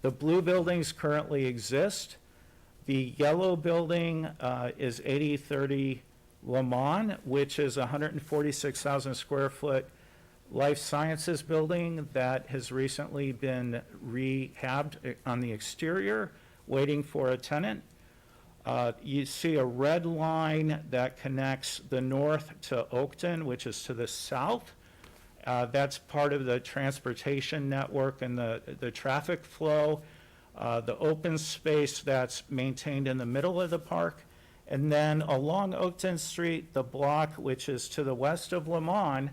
The blue buildings currently exist. The yellow building is 8030 Lamont, which is a 146,000 square foot life sciences building that has recently been rehabbed on the exterior, waiting for a tenant. You see a red line that connects the north to Oakton, which is to the south. That's part of the transportation network and the traffic flow. The open space that's maintained in the middle of the park. And then along Oakton Street, the block which is to the west of Lamont,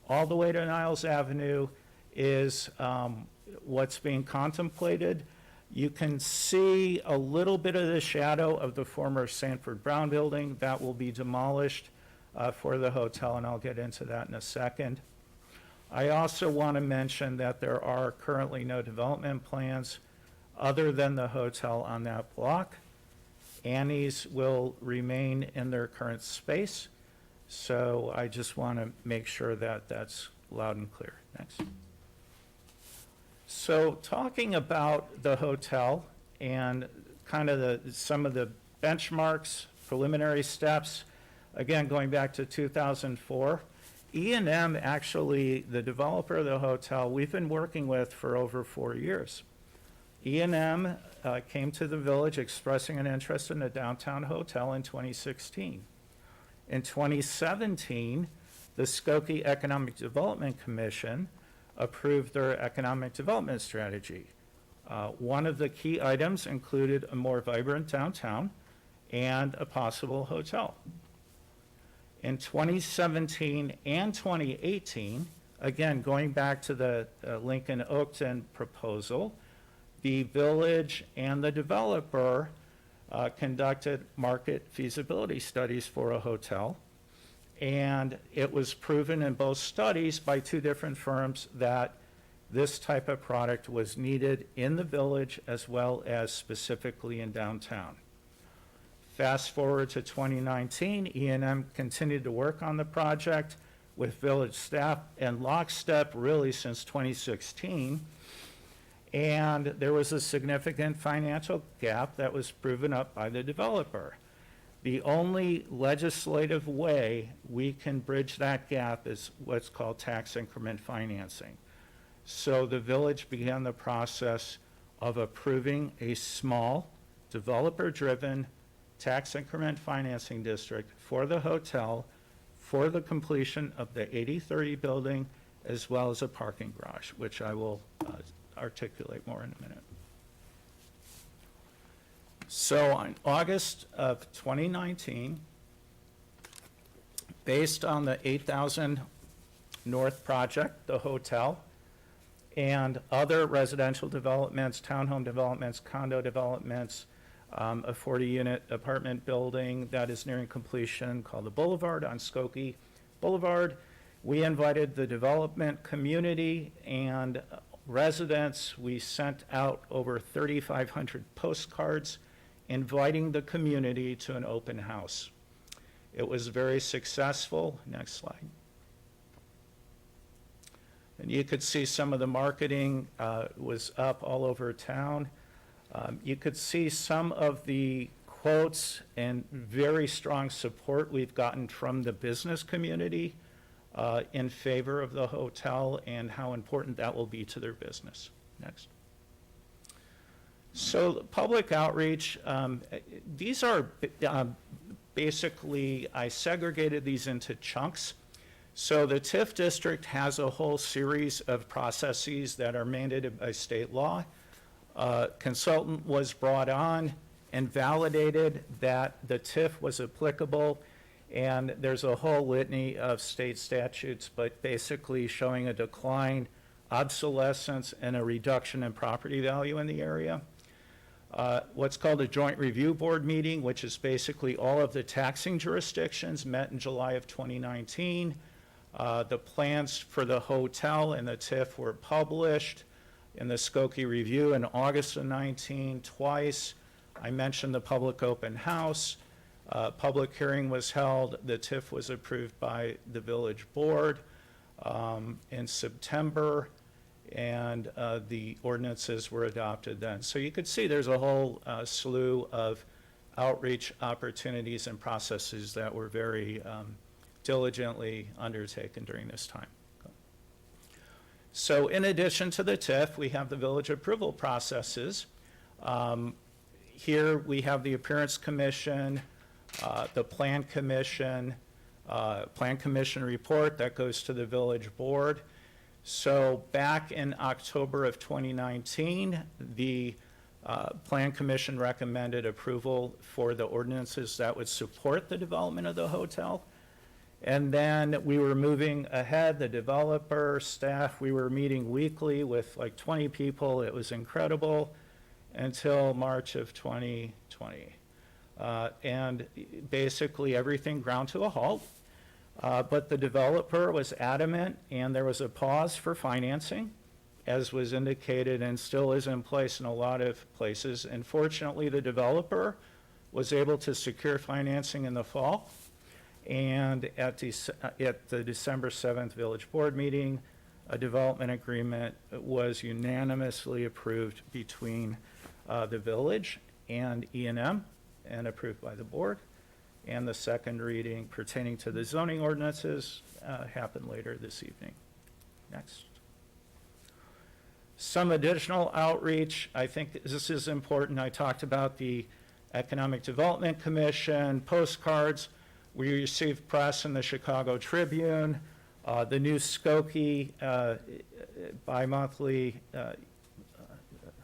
all the way to Niles Avenue, is what's being contemplated. You can see a little bit of the shadow of the former Sanford Brown building that will be demolished for the hotel, and I'll get into that in a second. I also want to mention that there are currently no development plans other than the hotel on that block. Annie's will remain in their current space, so I just want to make sure that that's loud and clear. Next. So talking about the hotel and kind of some of the benchmarks, preliminary steps, again, going back to 2004, E&M, actually, the developer of the hotel, we've been working with for over 4 years. E&M came to the village expressing an interest in a downtown hotel in 2016. In 2017, the Skokie Economic Development Commission approved their economic development strategy. One of the key items included a more vibrant downtown and a possible hotel. In 2017 and 2018, again, going back to the Lincoln Oakton proposal, the village and the developer conducted market feasibility studies for a hotel. And it was proven in both studies by two different firms that this type of product was needed in the village as well as specifically in downtown. Fast forward to 2019, E&M continued to work on the project with village staff and lockstep really since 2016. And there was a significant financial gap that was proven up by the developer. The only legislative way we can bridge that gap is what's called tax increment financing. So the village began the process of approving a small, developer-driven tax increment financing district for the hotel for the completion of the 8030 building as well as a parking garage, which I will articulate more in a minute. So on August of 2019, based on the 8,000 North project, the hotel, and other residential developments, townhome developments, condo developments, a 40-unit apartment building that is nearing completion called the Boulevard on Skokie Boulevard, we invited the development community and residents. We sent out over 3,500 postcards inviting the community to an open house. It was very successful. Next slide. And you could see some of the marketing was up all over town. You could see some of the quotes and very strong support we've gotten from the business community in favor of the hotel and how important that will be to their business. Next. So public outreach, these are basically, I segregated these into chunks. So the TIF district has a whole series of processes that are mandated by state law. Consultant was brought on and validated that the TIF was applicable. And there's a whole litany of state statutes, but basically showing a decline, obsolescence, and a reduction in property value in the area. What's called a joint review board meeting, which is basically all of the taxing jurisdictions, met in July of 2019. The plans for the hotel and the TIF were published in the Skokie Review in August of 19 twice. I mentioned the public open house. Public hearing was held. The TIF was approved by the village board in September, and the ordinances were adopted then. So you could see there's a whole slew of outreach opportunities and processes that were very diligently undertaken during this time. So in addition to the TIF, we have the village approval processes. Here we have the Appearance Commission, the Plan Commission report that goes to the village board. So back in October of 2019, the Plan Commission recommended approval for the ordinances that would support the development of the hotel. And then we were moving ahead, the developer, staff, we were meeting weekly with like 20 people. It was incredible until March of 2020. And basically everything ground to a halt. But the developer was adamant, and there was a pause for financing, as was indicated and still is in place in a lot of places. And fortunately, the developer was able to secure financing in the fall. And at the December 7th village board meeting, a development agreement was unanimously approved between the village and E&M and approved by the board. And the second reading pertaining to the zoning ordinances happened later this evening. Next. Some additional outreach. I think this is important. I talked about the Economic Development Commission, postcards. We received press in the Chicago Tribune, the new Skokie bi-monthly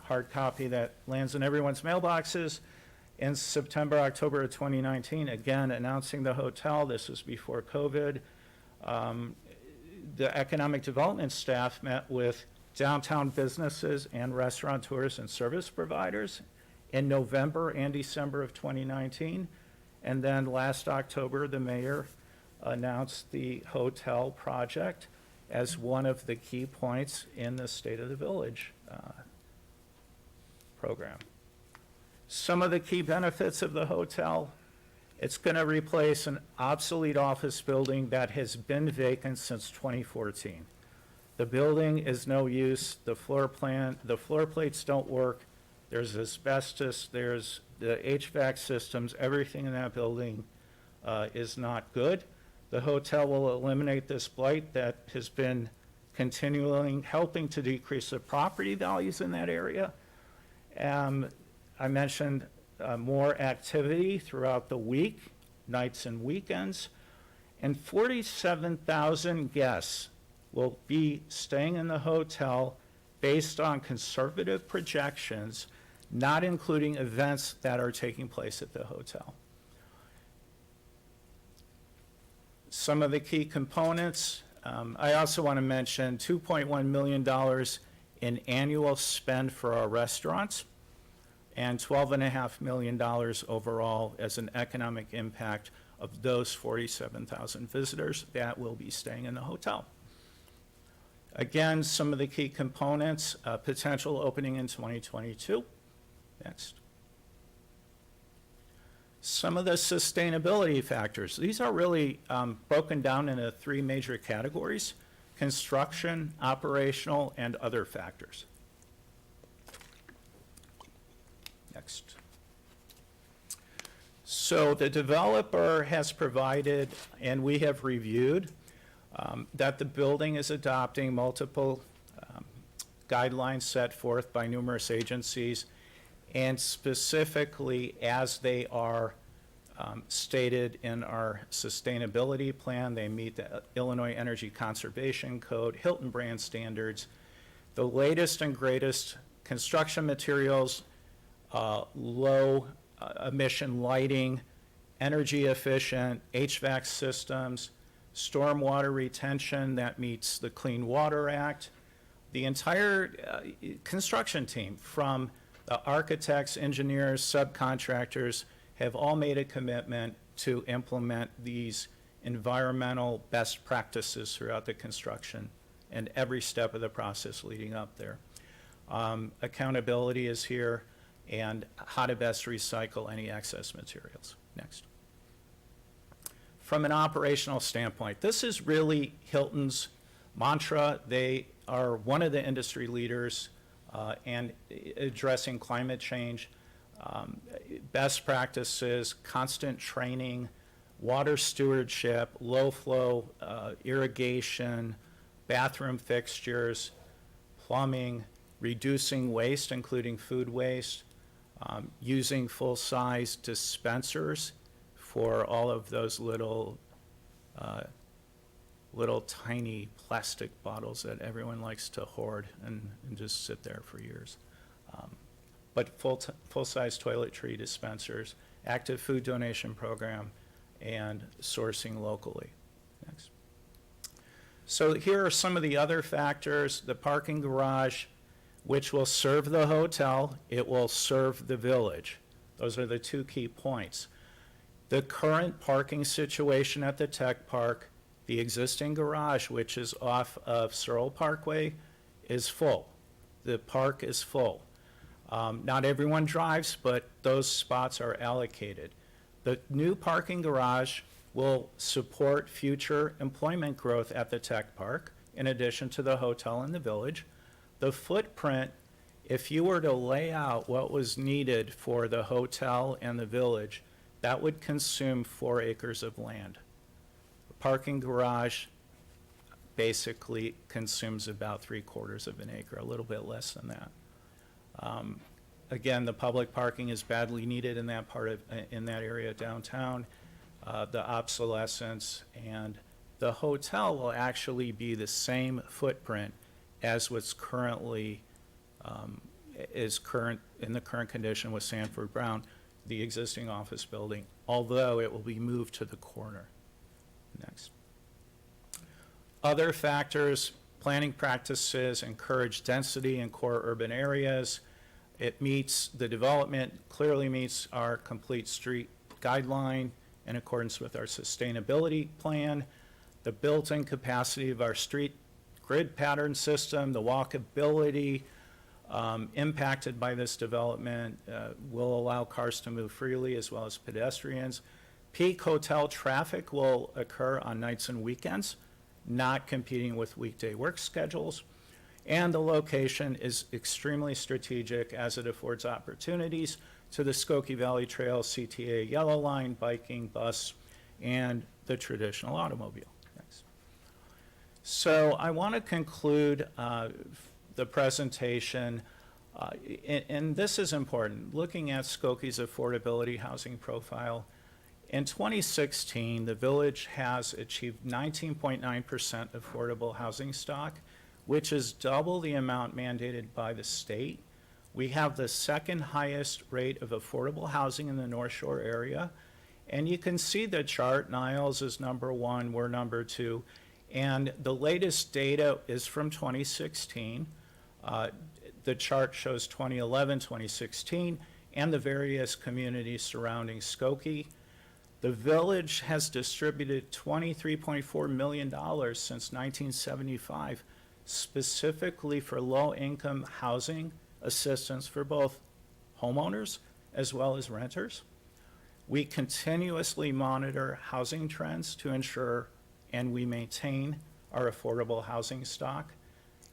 hard copy that lands in everyone's mailboxes in September, October of 2019, again, announcing the hotel. This was before COVID. The economic development staff met with downtown businesses and restaurateurs and service providers in November and December of 2019. And then last October, the mayor announced the hotel project as one of the key points in the State of the Village program. Some of the key benefits of the hotel: it's going to replace an obsolete office building that has been vacant since 2014. The building is no use. The floor plates don't work. There's asbestos. There's the HVAC systems. Everything in that building is not good. The hotel will eliminate this blight that has been continually helping to decrease the property values in that area. I mentioned more activity throughout the week, nights and weekends, and 47,000 guests will be staying in the hotel based on conservative projections, not including events that are taking place at the hotel. Some of the key components, I also want to mention $2.1 million in annual spend for our restaurants, and $12.5 million overall as an economic impact of those 47,000 visitors that will be staying in the hotel. Again, some of the key components, potential opening in 2022. Next. Some of the sustainability factors. These are really broken down into three major categories: construction, operational, and other factors. Next. So the developer has provided, and we have reviewed, that the building is adopting multiple guidelines set forth by numerous agencies, and specifically as they are stated in our sustainability plan. They meet the Illinois Energy Conservation Code, Hilton brand standards, the latest and greatest construction materials, low emission lighting, energy efficient HVAC systems, stormwater retention that meets the Clean Water Act. The entire construction team, from the architects, engineers, subcontractors, have all made a commitment to implement these environmental best practices throughout the construction and every step of the process leading up there. Accountability is here, and how to best recycle any excess materials. Next. From an operational standpoint, this is really Hilton's mantra. They are one of the industry leaders and addressing climate change, best practices, constant training, water stewardship, low flow irrigation, bathroom fixtures, plumbing, reducing waste, including food waste, using full-size dispensers for all of those little tiny plastic bottles that everyone likes to hoard and just sit there for years. But full-size toiletry dispensers, active food donation program, and sourcing locally. Next. So here are some of the other factors. The parking garage, which will serve the hotel, it will serve the village. Those are the two key points. The current parking situation at the tech park, the existing garage, which is off of Searle Parkway, is full. The park is full. Not everyone drives, but those spots are allocated. The new parking garage will support future employment growth at the tech park, in addition to the hotel and the village. The footprint, if you were to lay out what was needed for the hotel and the village, that would consume 4 acres of land. The parking garage basically consumes about 3/4 of an acre, a little bit less than that. Again, the public parking is badly needed in that area downtown. The obsolescence, and the hotel will actually be the same footprint as what's currently in the current condition with Sanford Brown, the existing office building, although it will be moved to the corner. Next. Other factors, planning practices encourage density in core urban areas. It meets, the development clearly meets our complete street guideline in accordance with our sustainability plan. The built-in capacity of our street grid pattern system, the walkability impacted by this development will allow cars to move freely as well as pedestrians. Peak hotel traffic will occur on nights and weekends, not competing with weekday work schedules. And the location is extremely strategic as it affords opportunities to the Skokie Valley Trail, CTA Yellow Line, biking, bus, and the traditional automobile. Next. So I want to conclude the presentation, and this is important, looking at Skokie's affordability housing profile. In 2016, the village has achieved 19.9% affordable housing stock, which is double the amount mandated by the state. We have the second highest rate of affordable housing in the North Shore area. And you can see the chart. Niles is number 1, we're number 2. And the latest data is from 2016. The chart shows 2011, 2016, and the various communities surrounding Skokie. The village has distributed $23.4 million since 1975, specifically for low-income housing assistance for both homeowners as well as renters. We continuously monitor housing trends to ensure and we maintain our affordable housing stock.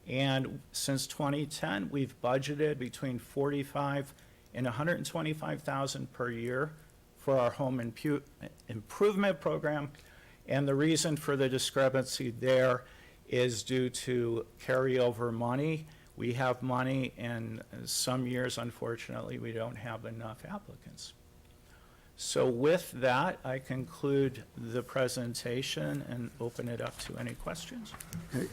And since 2010, we've budgeted between $45,000 and $125,000 per year for our home improvement program. And the reason for the discrepancy there is due to carryover money. We have money, and some years, unfortunately, we don't have enough applicants. So with that, I conclude the presentation and open it up to any questions. Okay,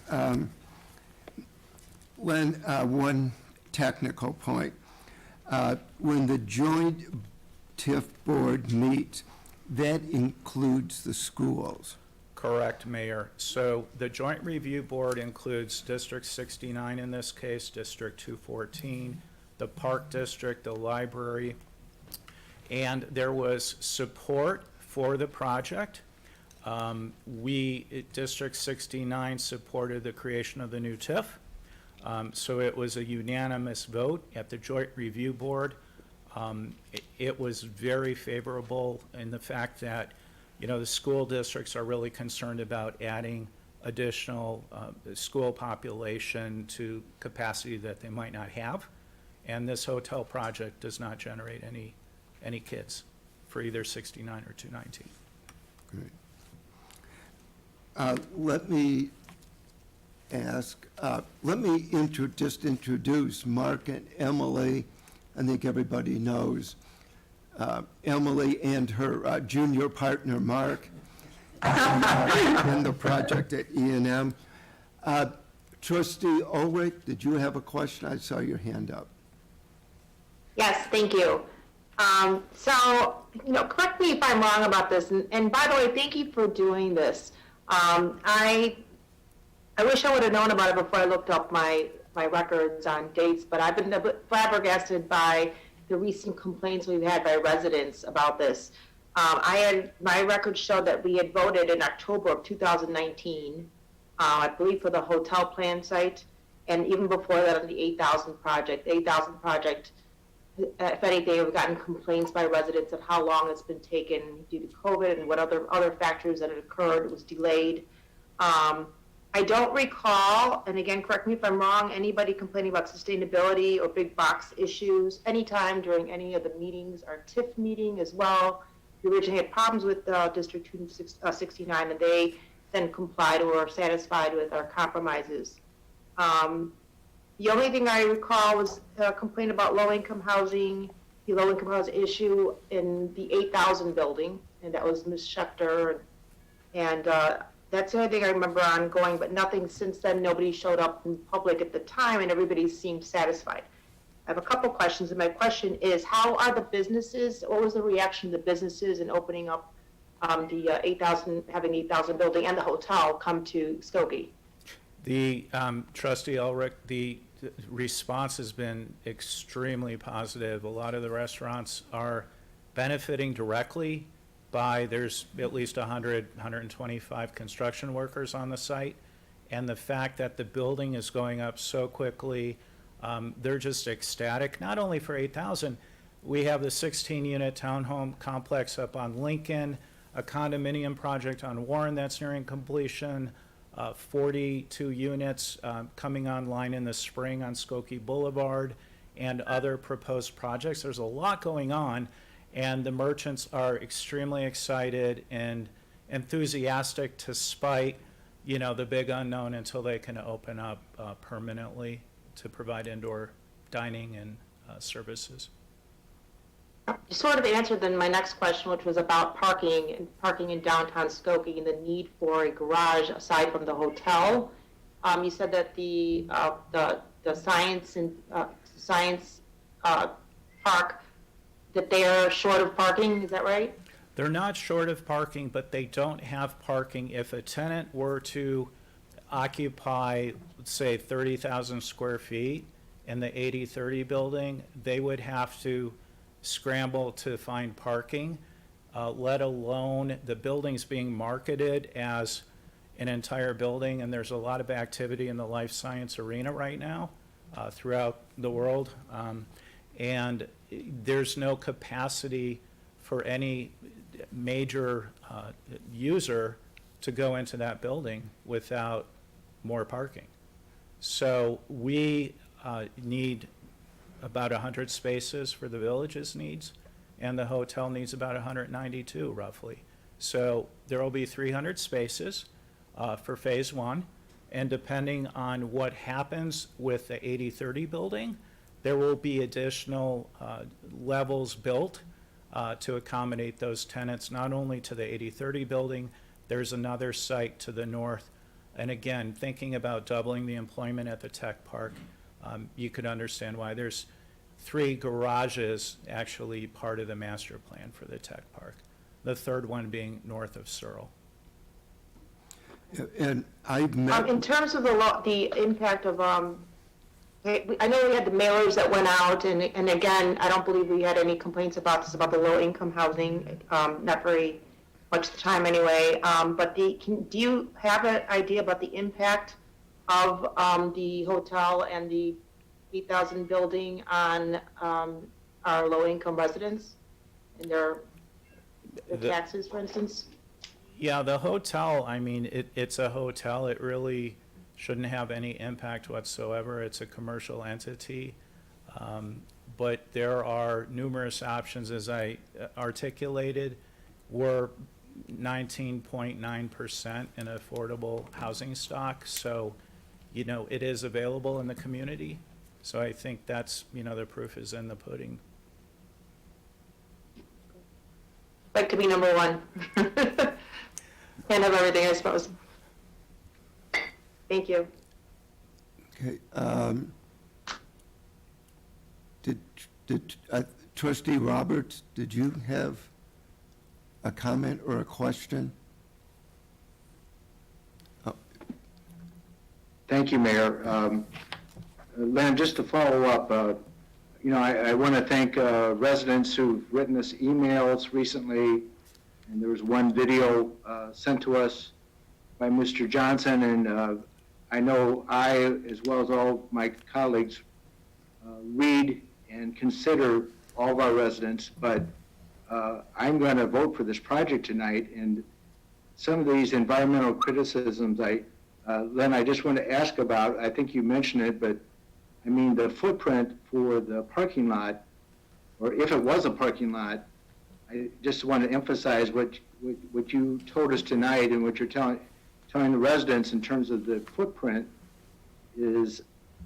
one technical point. When the joint TIF board meets, that includes the schools. Correct, Mayor. So the Joint Review Board includes District 69 in this case, District 214, the Park District, the library, and there was support for the project. District 69 supported the creation of the new TIF. So it was a unanimous vote at the Joint Review Board. It was very favorable in the fact that, you know, the school districts are really concerned about adding additional school population to capacity that they might not have. And this hotel project does not generate any kids for either 69 or 219. Great. Let me ask, just introduce Mark and Emily. I think everybody knows Emily and her junior partner, Mark, in the project at E&M. Trustee Ulrich, did you have a question? I saw your hand up. Yes, thank you. So, correct me if I'm wrong about this, and by the way, thank you for doing this. I wish I would have known about it before I looked up my records on dates, but I've been a bit flabbergasted by the recent complaints we've had by residents about this. My records showed that we had voted in October of 2019, I believe for the hotel plan site, and even before that on the 8,000 project. The 8,000 project, if anything, we've gotten complaints by residents of how long it's been taken due to COVID and what other factors that had occurred. It was delayed. I don't recall, and again, correct me if I'm wrong, anybody complaining about sustainability or big box issues anytime during any of the meetings, our TIF meeting as well. We originally had problems with District 269, and they then complied or were satisfied with our compromises. The only thing I recall was a complaint about low-income housing, the low-income housing issue in the 8,000 building, and that was Ms. Schechter. And that's the only thing I remember ongoing, but nothing since then. Nobody showed up in public at the time, and everybody seemed satisfied. I have a couple questions, and my question is, how are the businesses, what was the reaction of the businesses in opening up the 8,000, having the 8,000 building and the hotel come to Skokie? The Trustee Ulrich, the response has been extremely positive. A lot of the restaurants are benefiting directly by, there's at least 100, 125 construction workers on the site. And the fact that the building is going up so quickly, they're just ecstatic, not only for 8,000. We have the 16-unit townhome complex up on Lincoln, a condominium project on Warren that's nearing completion, 42 units coming online in the spring on Skokie Boulevard, and other proposed projects. There's a lot going on, and the merchants are extremely excited and enthusiastic despite, the big unknown until they can open up permanently to provide indoor dining and services. You sort of answered then my next question, which was about parking in downtown Skokie and the need for a garage aside from the hotel. You said that the science park, that they are short of parking. Is that right? They're not short of parking, but they don't have parking. If a tenant were to occupy, let's say, 30,000 square feet in the 8030 building, they would have to scramble to find parking, let alone the building's being marketed as an entire building, and there's a lot of activity in the life science arena right now throughout the world, and there's no capacity for any major user to go into that building without more parking. So we need about 100 spaces for the village's needs, and the hotel needs about 192 roughly. So there will be 300 spaces for phase one, and depending on what happens with the 8030 building, there will be additional levels built to accommodate those tenants, not only to the 8030 building, there's another site to the north. And again, thinking about doubling the employment at the tech park, you could understand why there's 3 garages actually part of the master plan for the tech park. The third one being north of Searle. And I've met. In terms of the impact of, I know we had the mailers that went out, and again, I don't believe we had any complaints about this, about the low-income housing, not very much the time anyway, but do you have an idea about the impact of the hotel and the 8,000 building on our low-income residents and their taxes, for instance? Yeah, the hotel, I mean, it's a hotel. It really shouldn't have any impact whatsoever. It's a commercial entity. But there are numerous options, as I articulated. We're 19.9% in affordable housing stock. So, you know, it is available in the community. So I think that's, you know, the proof is in the pudding. Like to be number one. Can't have everything, I suppose. Thank you. Okay, Trustee Roberts, did you have a comment or a question? Thank you, Mayor. Len, just to follow up, you know, I want to thank residents who've written us emails recently, and there was one video sent to us by Mr. Johnson, and I know I, as well as all my colleagues, read and consider all of our residents, but I'm going to vote for this project tonight, and some of these environmental criticisms, Len, I just want to ask about, I think you mentioned it, but I mean, the footprint for the parking lot, or if it was a parking lot, I just want to emphasize what you told us tonight and what you're telling the residents in terms of the footprint is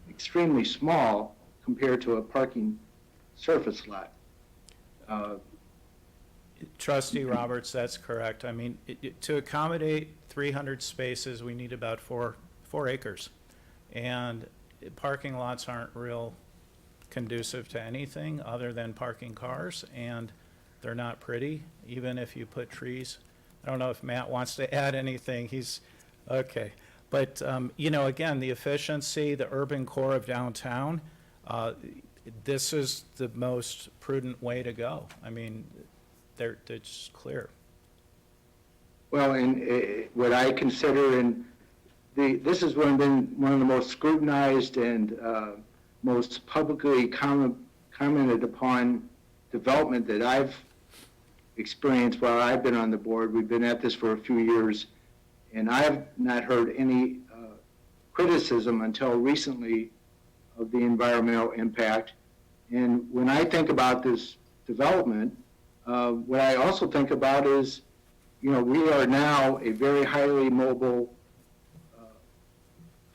extremely small compared to a parking surface lot. Trustee Roberts, that's correct. I mean, to accommodate 300 spaces, we need about 4 acres. And parking lots aren't real conducive to anything other than parking cars, and they're not pretty, even if you put trees. I don't know if Matt wants to add anything. He's, okay. But, you know, again, the efficiency, the urban core of downtown, this is the most prudent way to go. I mean, they're just clear. Well, and what I consider, and this has been one of the most scrutinized and most publicly commented upon development that I've experienced while I've been on the board. We've been at this for a few years, and I've not heard any criticism until recently of the environmental impact. And when I think about this development, what I also think about is, you know, we are now a very highly mobile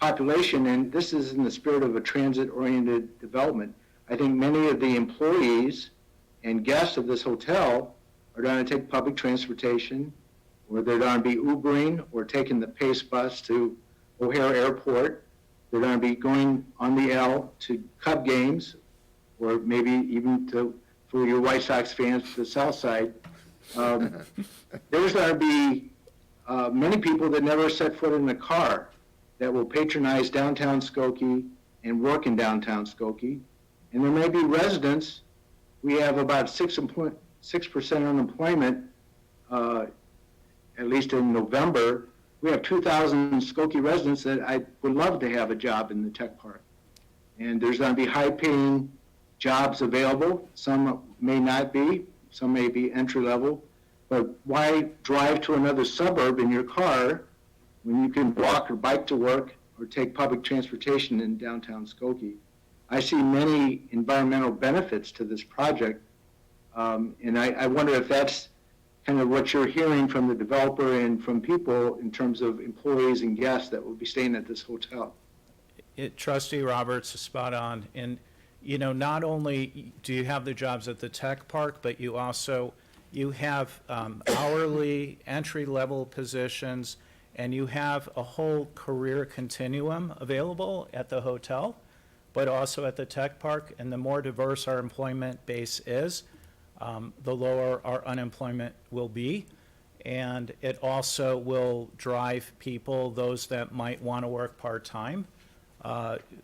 population, and this is in the spirit of a transit-oriented development. I think many of the employees and guests of this hotel are going to take public transportation, or they're going to be Ubering or taking the Pace bus to O'Hare Airport. They're going to be going on the L to Cub games, or maybe even for your White Sox fans, to the South Side. There's going to be many people that never set foot in a car that will patronize downtown Skokie and work in downtown Skokie. And there may be residents. We have about 6% unemployment, at least in November. We have 2,000 Skokie residents that I would love to have a job in the tech park. And there's going to be high-paying jobs available. Some may not be. Some may be entry-level. But why drive to another suburb in your car when you can walk or bike to work or take public transportation in downtown Skokie? I see many environmental benefits to this project, and I wonder if that's kind of what you're hearing from the developer and from people in terms of employees and guests that will be staying at this hotel. Trustee Roberts is spot on. And, you know, not only do you have the jobs at the tech park, but you have hourly entry-level positions, and you have a whole career continuum available at the hotel, but also at the tech park. And the more diverse our employment base is, the lower our unemployment will be. And it also will drive people, those that might want to work part-time,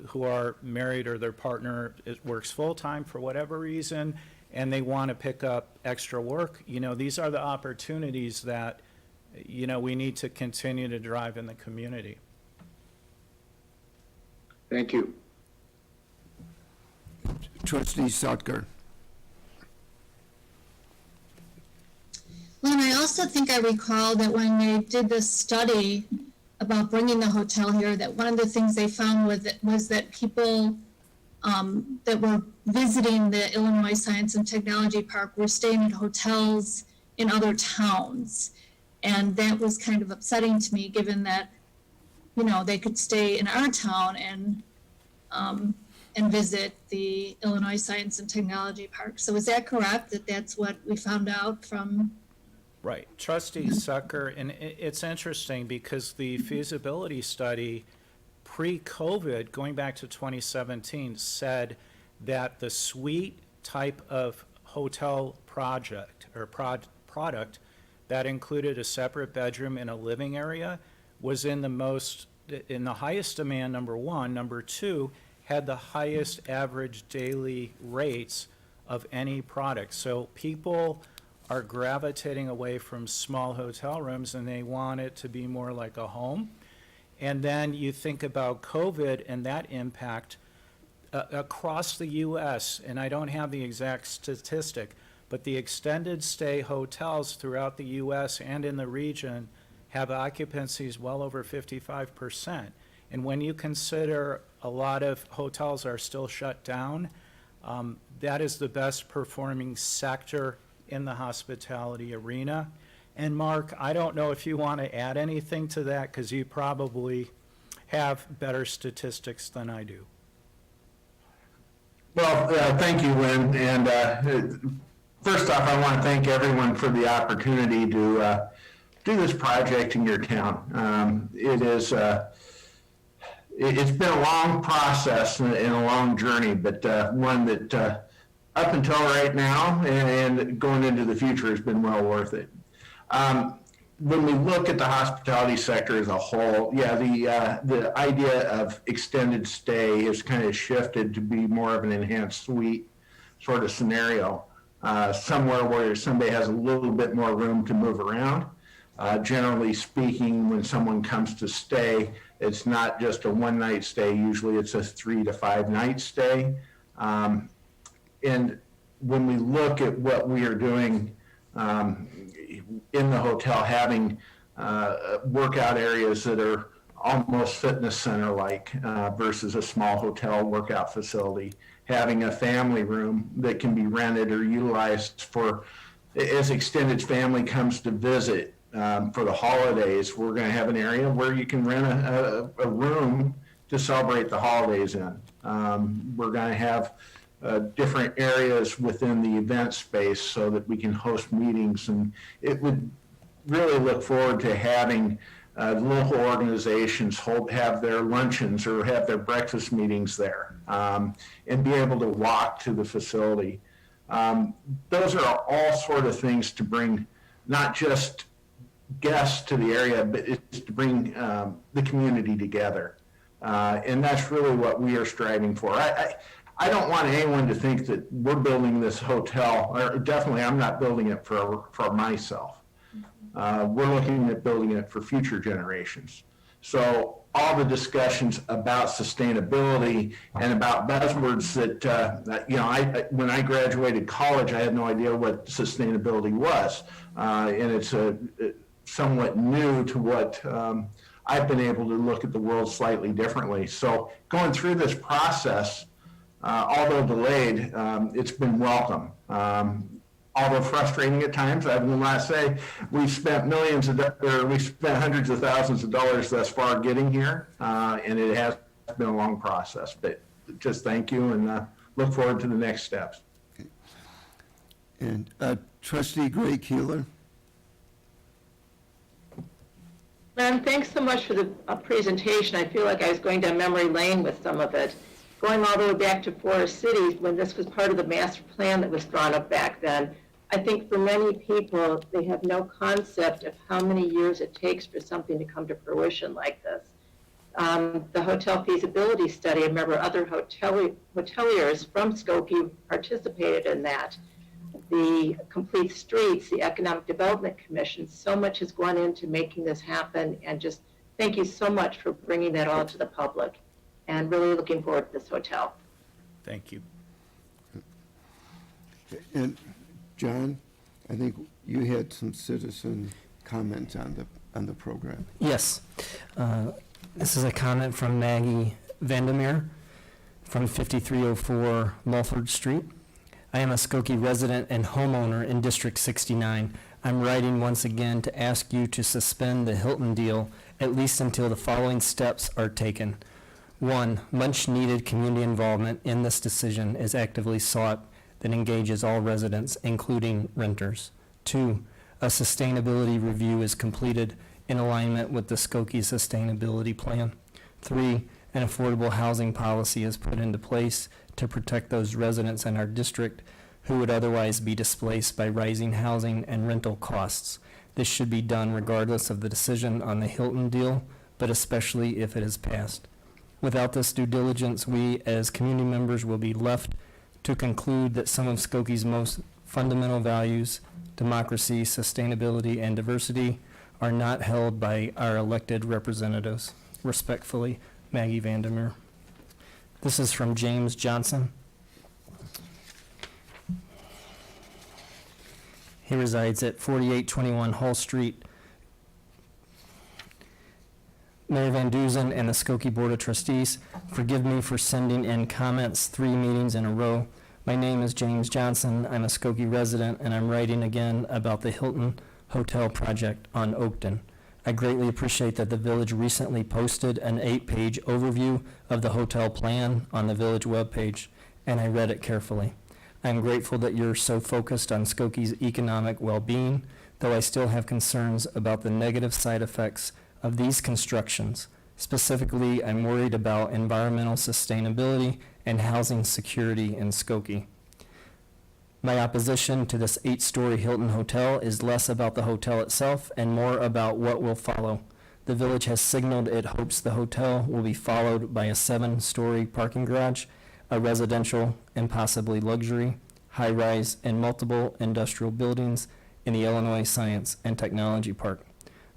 who are married or their partner works full-time for whatever reason, and they want to pick up extra work. These are the opportunities that, we need to continue to drive in the community. Thank you. Trustee Sutker. Well, and I also think I recall that when they did this study about bringing the hotel here, that one of the things they found was that people that were visiting the Illinois Science and Technology Park were staying at hotels in other towns. And that was kind of upsetting to me, given that, they could stay in our town and visit the Illinois Science and Technology Park. So is that correct, that that's what we found out from? Right. Trustee Sucker, and it's interesting because the feasibility study pre-COVID, going back to 2017, said that the suite type of hotel project or product that included a separate bedroom and a living area was in the highest demand, number one. Number two, had the highest average daily rates of any product. So people are gravitating away from small hotel rooms and they want it to be more like a home. And then you think about COVID and that impact across the US, and I don't have the exact statistic, but the extended stay hotels throughout the US and in the region have occupancies well over 55%. And when you consider a lot of hotels are still shut down, that is the best performing sector in the hospitality arena. And Mark, I don't know if you want to add anything to that, because you probably have better statistics than I do. Well, thank you, Lynn. And first off, I want to thank everyone for the opportunity to do this project in your town. It's been a long process and a long journey, but one that up until right now and going into the future has been well worth it. When we look at the hospitality sector as a whole, the idea of extended stay has kind of shifted to be more of an enhanced suite sort of scenario, somewhere where somebody has a little bit more room to move around. Generally speaking, when someone comes to stay, it's not just a one-night stay. Usually it's a 3 to 5 night stay. And when we look at what we are doing in the hotel, having workout areas that are almost fitness center-like versus a small hotel workout facility, having a family room that can be rented or utilized for, as extended family comes to visit for the holidays, we're going to have an area where you can rent a room to celebrate the holidays in. We're going to have different areas within the event space so that we can host meetings, and it would really look forward to having local organizations have their luncheons or have their breakfast meetings there, and be able to walk to the facility. Those are all sort of things to bring not just guests to the area, but it's to bring the community together. And that's really what we are striving for. I don't want anyone to think that we're building this hotel, or definitely I'm not building it for myself. We're looking at building it for future generations. So all the discussions about sustainability and about buzzwords that, when I graduated college, I had no idea what sustainability was. And it's somewhat new to what I've been able to look at the world slightly differently. So going through this process, although delayed, it's been welcome. Although frustrating at times, I will not say we've spent we spent hundreds of thousands of dollars thus far getting here, and it has been a long process. But just thank you, and look forward to the next steps. Okay. And Trustee Gray Keeler. Lynn, thanks so much for the presentation. I feel like I was going down memory lane with some of it. going all the way back to Forest Cities, when this was part of the master plan that was drawn up back then, I think for many people, they have no concept of how many years it takes for something to come to fruition like this. The hotel feasibility study, I remember other hoteliers from Skokie participated in that. The Complete Streets, the Economic Development Commission, so much has gone into making this happen, and just thank you so much for bringing that all to the public, and really looking forward to this hotel. Thank you. And John, I think you had some citizen comments on the program. Yes. This is a comment from Maggie Vandermeer from 5304 Mulford Street. I am a Skokie resident and homeowner in District 69. I'm writing once again to ask you to suspend the Hilton deal at least until the following steps are taken. 1, much needed community involvement in this decision is actively sought that engages all residents, including renters. 2, a sustainability review is completed in alignment with the Skokie sustainability plan. 3, an affordable housing policy is put into place to protect those residents in our district who would otherwise be displaced by rising housing and rental costs. This should be done regardless of the decision on the Hilton deal, but especially if it is passed. Without this due diligence, we as community members will be left to conclude that some of Skokie's most fundamental values, democracy, sustainability, and diversity, are not held by our elected representatives. Respectfully, Maggie Vandermeer. This is from James Johnson. He resides at 4821 Hall Street. Mayor Van Duzen and the Skokie Board of Trustees, forgive me for sending in comments 3 meetings in a row. My name is James Johnson. I'm a Skokie resident, and I'm writing again about the Hilton Hotel project on Oakton. I greatly appreciate that the village recently posted an 8-page overview of the hotel plan on the village webpage, and I read it carefully. I'm grateful that you're so focused on Skokie's economic well-being, though I still have concerns about the negative side effects of these constructions. Specifically, I'm worried about environmental sustainability and housing security in Skokie. My opposition to this 8-story Hilton hotel is less about the hotel itself and more about what will follow. The village has signaled it hopes the hotel will be followed by a 7-story parking garage, a residential and possibly luxury, high-rise and multiple industrial buildings in the Illinois Science and Technology Park.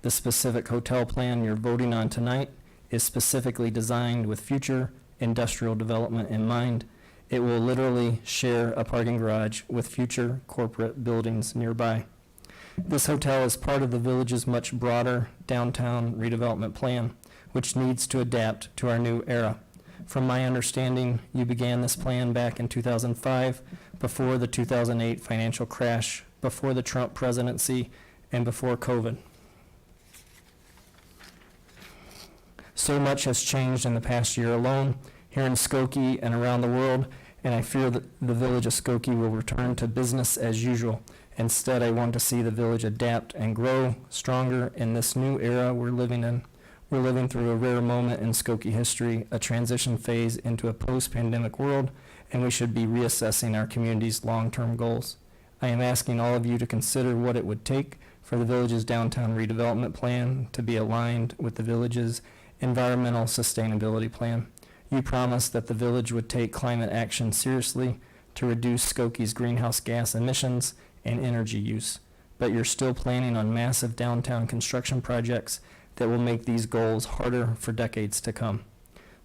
The specific hotel plan you're voting on tonight is specifically designed with future industrial development in mind. It will literally share a parking garage with future corporate buildings nearby. This hotel is part of the village's much broader downtown redevelopment plan, which needs to adapt to our new era. From my understanding, you began this plan back in 2005, before the 2008 financial crash, before the Trump presidency, and before COVID. So much has changed in the past year alone, here in Skokie and around the world, and I fear that the village of Skokie will return to business as usual. Instead, I want to see the village adapt and grow stronger in this new era we're living in. We're living through a rare moment in Skokie history, a transition phase into a post-pandemic world, and we should be reassessing our community's long-term goals. I am asking all of you to consider what it would take for the village's downtown redevelopment plan to be aligned with the village's environmental sustainability plan. You promised that the village would take climate action seriously to reduce Skokie's greenhouse gas emissions and energy use, but you're still planning on massive downtown construction projects that will make these goals harder for decades to come.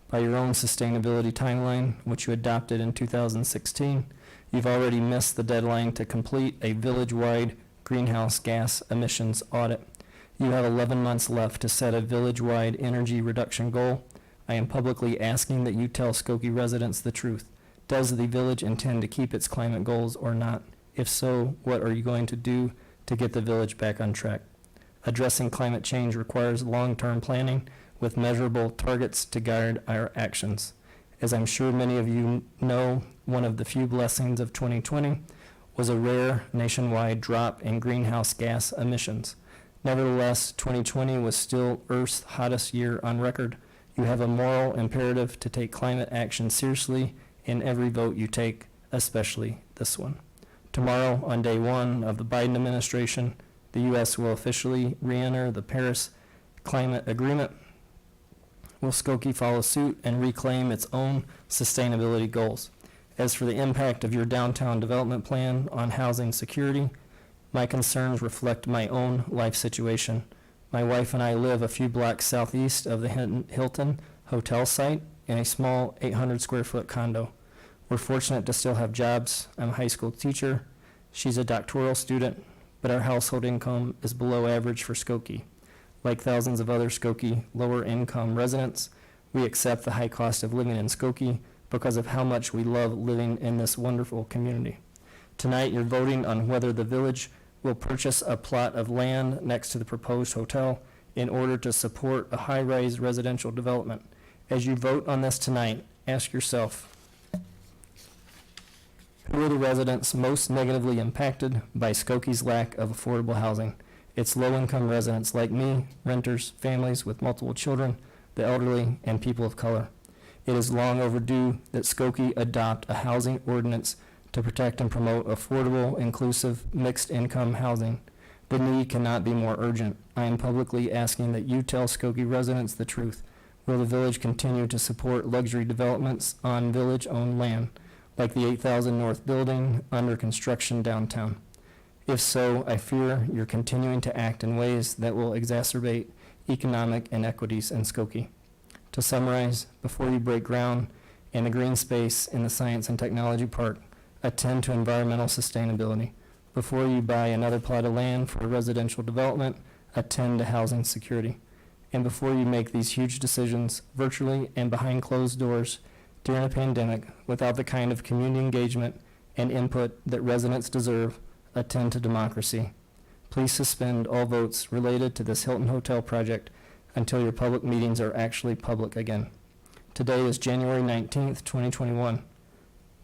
By your own sustainability timeline, which you adopted in 2016, you've already missed the deadline to complete a village-wide greenhouse gas emissions audit. You have 11 months left to set a village-wide energy reduction goal. I am publicly asking that you tell Skokie residents the truth. Does the village intend to keep its climate goals or not? If so, what are you going to do to get the village back on track? Addressing climate change requires long-term planning with measurable targets to guide our actions. As I'm sure many of you know, one of the few blessings of 2020 was a rare nationwide drop in greenhouse gas emissions. Nevertheless, 2020 was still Earth's hottest year on record. You have a moral imperative to take climate action seriously in every vote you take, especially this one. Tomorrow, on day one of the Biden administration, the U.S. will officially re-enter the Paris Climate Agreement. Will Skokie follow suit and reclaim its own sustainability goals? As for the impact of your downtown development plan on housing security, my concerns reflect my own life situation. My wife and I live a few blocks southeast of the Hilton hotel site in a small 800 square foot condo. We're fortunate to still have jobs. I'm a high school teacher. She's a doctoral student, but our household income is below average for Skokie. Like thousands of other Skokie lower income residents, we accept the high cost of living in Skokie because of how much we love living in this wonderful community. Tonight, you're voting on whether the village will purchase a plot of land next to the proposed hotel in order to support a high-rise residential development. As you vote on this tonight, ask yourself, who are the residents most negatively impacted by Skokie's lack of affordable housing? It's low-income residents like me, renters, families with multiple children, the elderly, and people of color. It is long overdue that Skokie adopt a housing ordinance to protect and promote affordable, inclusive, mixed-income housing. The need cannot be more urgent. I am publicly asking that you tell Skokie residents the truth. Will the village continue to support luxury developments on village-owned land, like the 8,000 North building under construction downtown? If so, I fear you're continuing to act in ways that will exacerbate economic inequities in Skokie. To summarize, before you break ground in the green space in the Science and Technology Park, attend to environmental sustainability. Before you buy another plot of land for a residential development, attend to housing security. And before you make these huge decisions virtually and behind closed doors during a pandemic without the kind of community engagement and input that residents deserve, attend to democracy. Please suspend all votes related to this Hilton Hotel project until your public meetings are actually public again. Today is January 19th, 2021.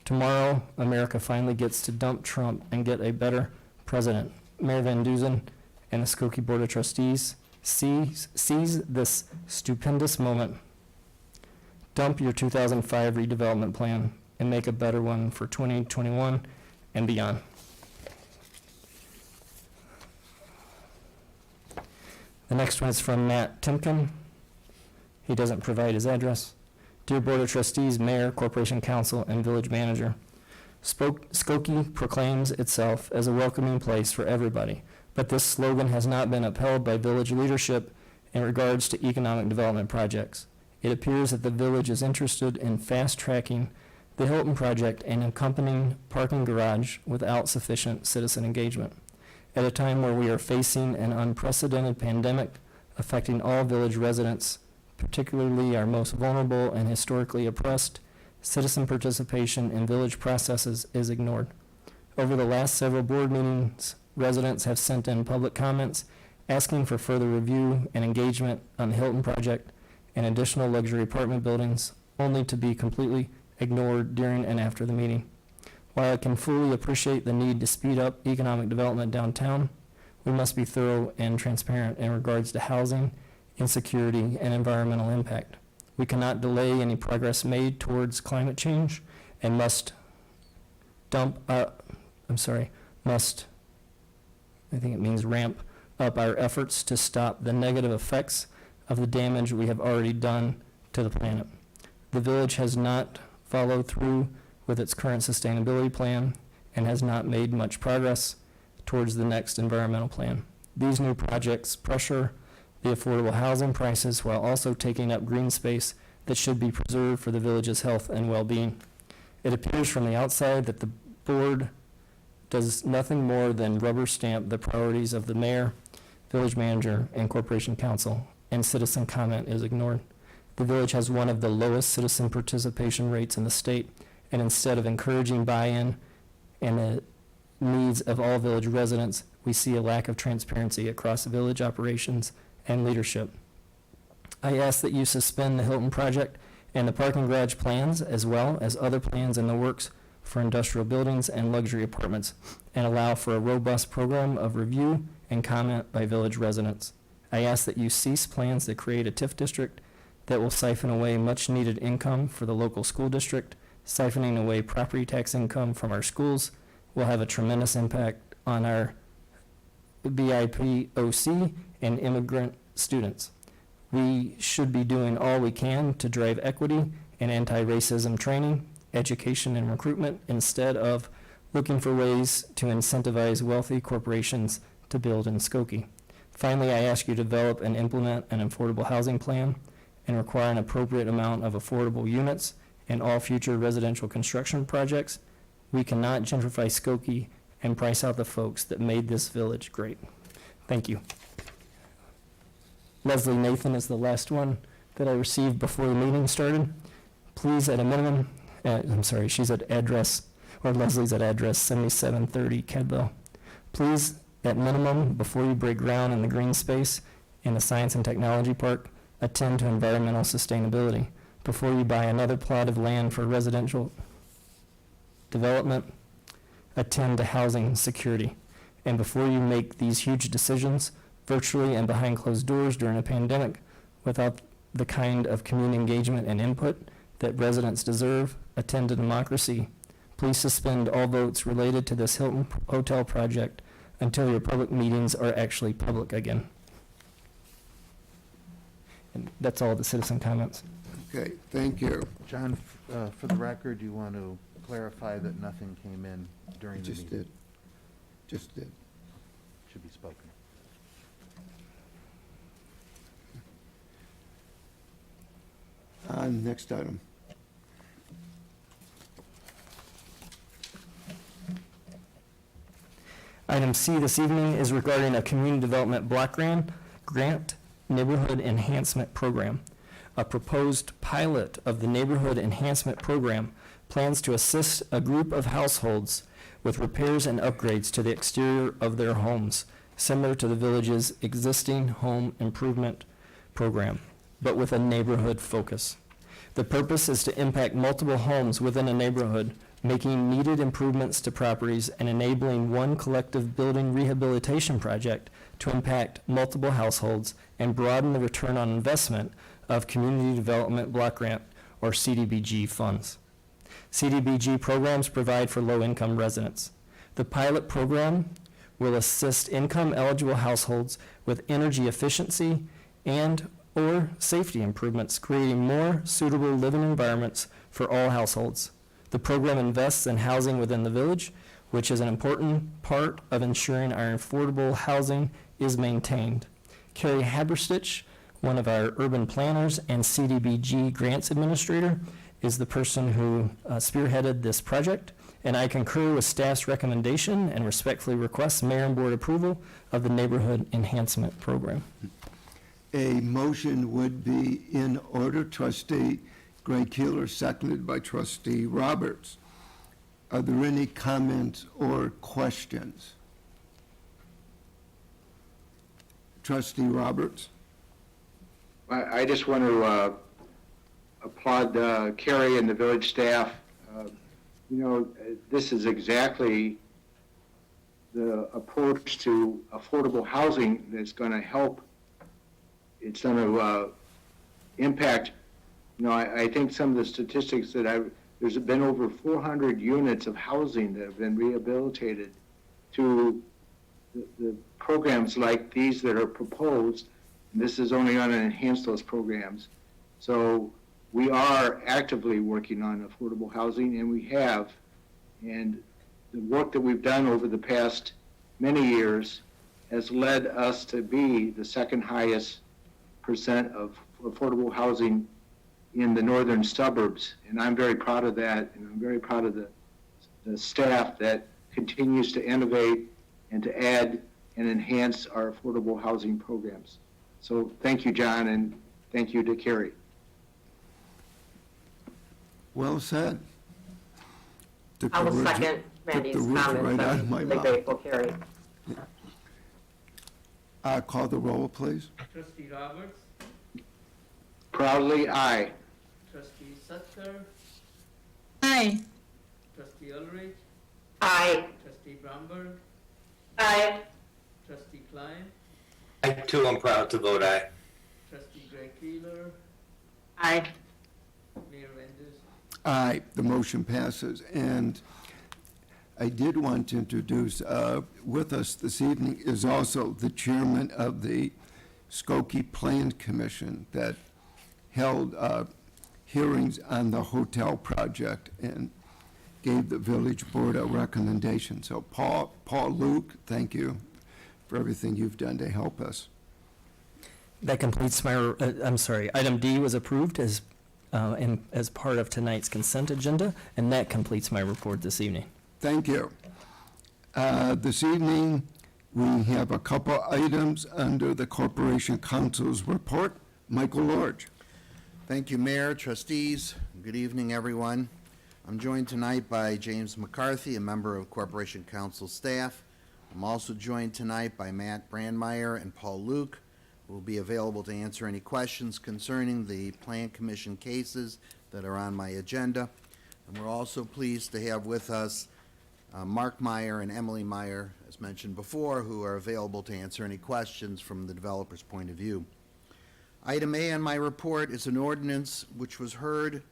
Tomorrow, America finally gets to dump Trump and get a better president. Mayor Van Duzen and the Skokie Board of Trustees seize this stupendous moment. Dump your 2005 redevelopment plan and make a better one for 2021 and beyond. The next one is from Matt Timken. He doesn't provide his address. Dear Board of Trustees, Mayor, Corporation Council, and Village Manager, Skokie proclaims itself as a welcoming place for everybody, but this slogan has not been upheld by village leadership in regards to economic development projects. It appears that the village is interested in fast-tracking the Hilton project and accompanying parking garage without sufficient citizen engagement. At a time where we are facing an unprecedented pandemic affecting all village residents, particularly our most vulnerable and historically oppressed, citizen participation in village processes is ignored. Over the last several board meetings, residents have sent in public comments asking for further review and engagement on the Hilton project and additional luxury apartment buildings, only to be completely ignored during and after the meeting. While I can fully appreciate the need to speed up economic development downtown, we must be thorough and transparent in regards to housing, insecurity, and environmental impact. We cannot delay any progress made towards climate change and must ramp up our efforts to stop the negative effects of the damage we have already done to the planet. The village has not followed through with its current sustainability plan and has not made much progress towards the next environmental plan. These new projects pressure the affordable housing prices while also taking up green space that should be preserved for the village's health and well-being. It appears from the outside that the board does nothing more than rubber stamp the priorities of the mayor, village manager, and corporation council, and citizen comment is ignored. The village has one of the lowest citizen participation rates in the state, and instead of encouraging buy-in and the needs of all village residents, we see a lack of transparency across village operations and leadership. I ask that you suspend the Hilton project and the parking garage plans, as well as other plans in the works for industrial buildings and luxury apartments, and allow for a robust program of review and comment by village residents. I ask that you cease plans to create a TIF district that will siphon away much-needed income for the local school district, siphoning away property tax income from our schools, will have a tremendous impact on our BIPOC and immigrant students. We should be doing all we can to drive equity and anti-racism training, education, and recruitment instead of looking for ways to incentivize wealthy corporations to build in Skokie. Finally, I ask you to develop and implement an affordable housing plan and require an appropriate amount of affordable units in all future residential construction projects. We cannot gentrify Skokie and price out the folks that made this village great. Thank you. Leslie Nathan is the last one that I received before the meeting started. Please, at a minimum, she's at address, or Leslie's at address 7730 Kedlow. Please, at minimum, before you break ground in the green space in the Science and Technology Park, attend to environmental sustainability. Before you buy another plot of land for residential development, attend to housing security. And before you make these huge decisions, virtually and behind closed doors during a pandemic, without the kind of community engagement and input that residents deserve, attend to democracy. Please suspend all votes related to this Hilton hotel project until your public meetings are actually public again. And that's all the citizen comments. Okay, thank you. John, for the record, you want to clarify that nothing came in during the Just meeting? did. Just did. Should be spoken. Next item. Item C this evening is regarding a community development block grant neighborhood enhancement program. A proposed pilot of the neighborhood enhancement program plans to assist a group of households with repairs and upgrades to the exterior of their homes, similar to the village's existing home improvement program, but with a neighborhood focus. The purpose is to impact multiple homes within a neighborhood, making needed improvements to properties and enabling one collective building rehabilitation project to impact multiple households and broaden the return on investment of Community Development Block Grant, or CDBG funds. CDBG programs provide for low-income residents. The pilot program will assist income-eligible households with energy efficiency and/or safety improvements, creating more suitable living environments for all households. The program invests in housing within the village, which is an important part of ensuring our affordable housing is maintained. Carrie Haberstich, one of our urban planners and CDBG grants administrator, is the person who spearheaded this project, and I concur with staff's recommendation and respectfully request mayor and board approval of the neighborhood enhancement program. A motion would be in order. Trustee Gray Keeler, seconded by Trustee Roberts. Are there any comments or questions? Trustee Roberts? I just want to applaud Carrie and the village staff. This is exactly the approach to affordable housing that's going to help. It's going to impact, I think some of the statistics that there's been over 400 units of housing that have been rehabilitated to the programs like these that are proposed. And this is only going to enhance those programs. So we are actively working on affordable housing, and we have. And the work that we've done over the past many years has led us to be the second highest percent of affordable housing in the northern suburbs. And I'm very proud of that, and I'm very proud of the staff that continues to innovate and to add and enhance our affordable housing programs. So thank you, John, and thank you to Carrie. Well said. I will second Randy's comments. I'm really grateful, Carrie. Call the roll, please. Trustee Roberts, Proudly, aye. Trustee Sutter, Aye. Trustee Ulrich, Aye. Trustee Bromberg, Aye. Trustee Klein, I too am proud to vote aye. Trustee Gray Keeler, Aye. Mayor Vendus. Aye, the motion passes. And I did want to introduce, with us this evening is also the chairman of the Skokie Plan Commission that held hearings on the hotel project and gave the village board a recommendation. So Paul Luke, thank you for everything you've done to help us. That completes my, I'm sorry, item D was approved as part of tonight's consent agenda, and that completes my report this evening. Thank you. This evening, we have a couple items under the Corporation Council's report. Michael Lorge. Thank you, Mayor, trustees. Good evening, everyone. I'm joined tonight by James McCarthy, a member of Corporation Council staff. I'm also joined tonight by Matt Brandmeier and Paul Luke, who will be available to answer any questions concerning the Plan Commission cases that are on my agenda. And we're also pleased to have with us Mark Meyer and Emily Meyer, as mentioned before, who are available to answer any questions from the developer's point of view. Item A on my report is an ordinance which was heard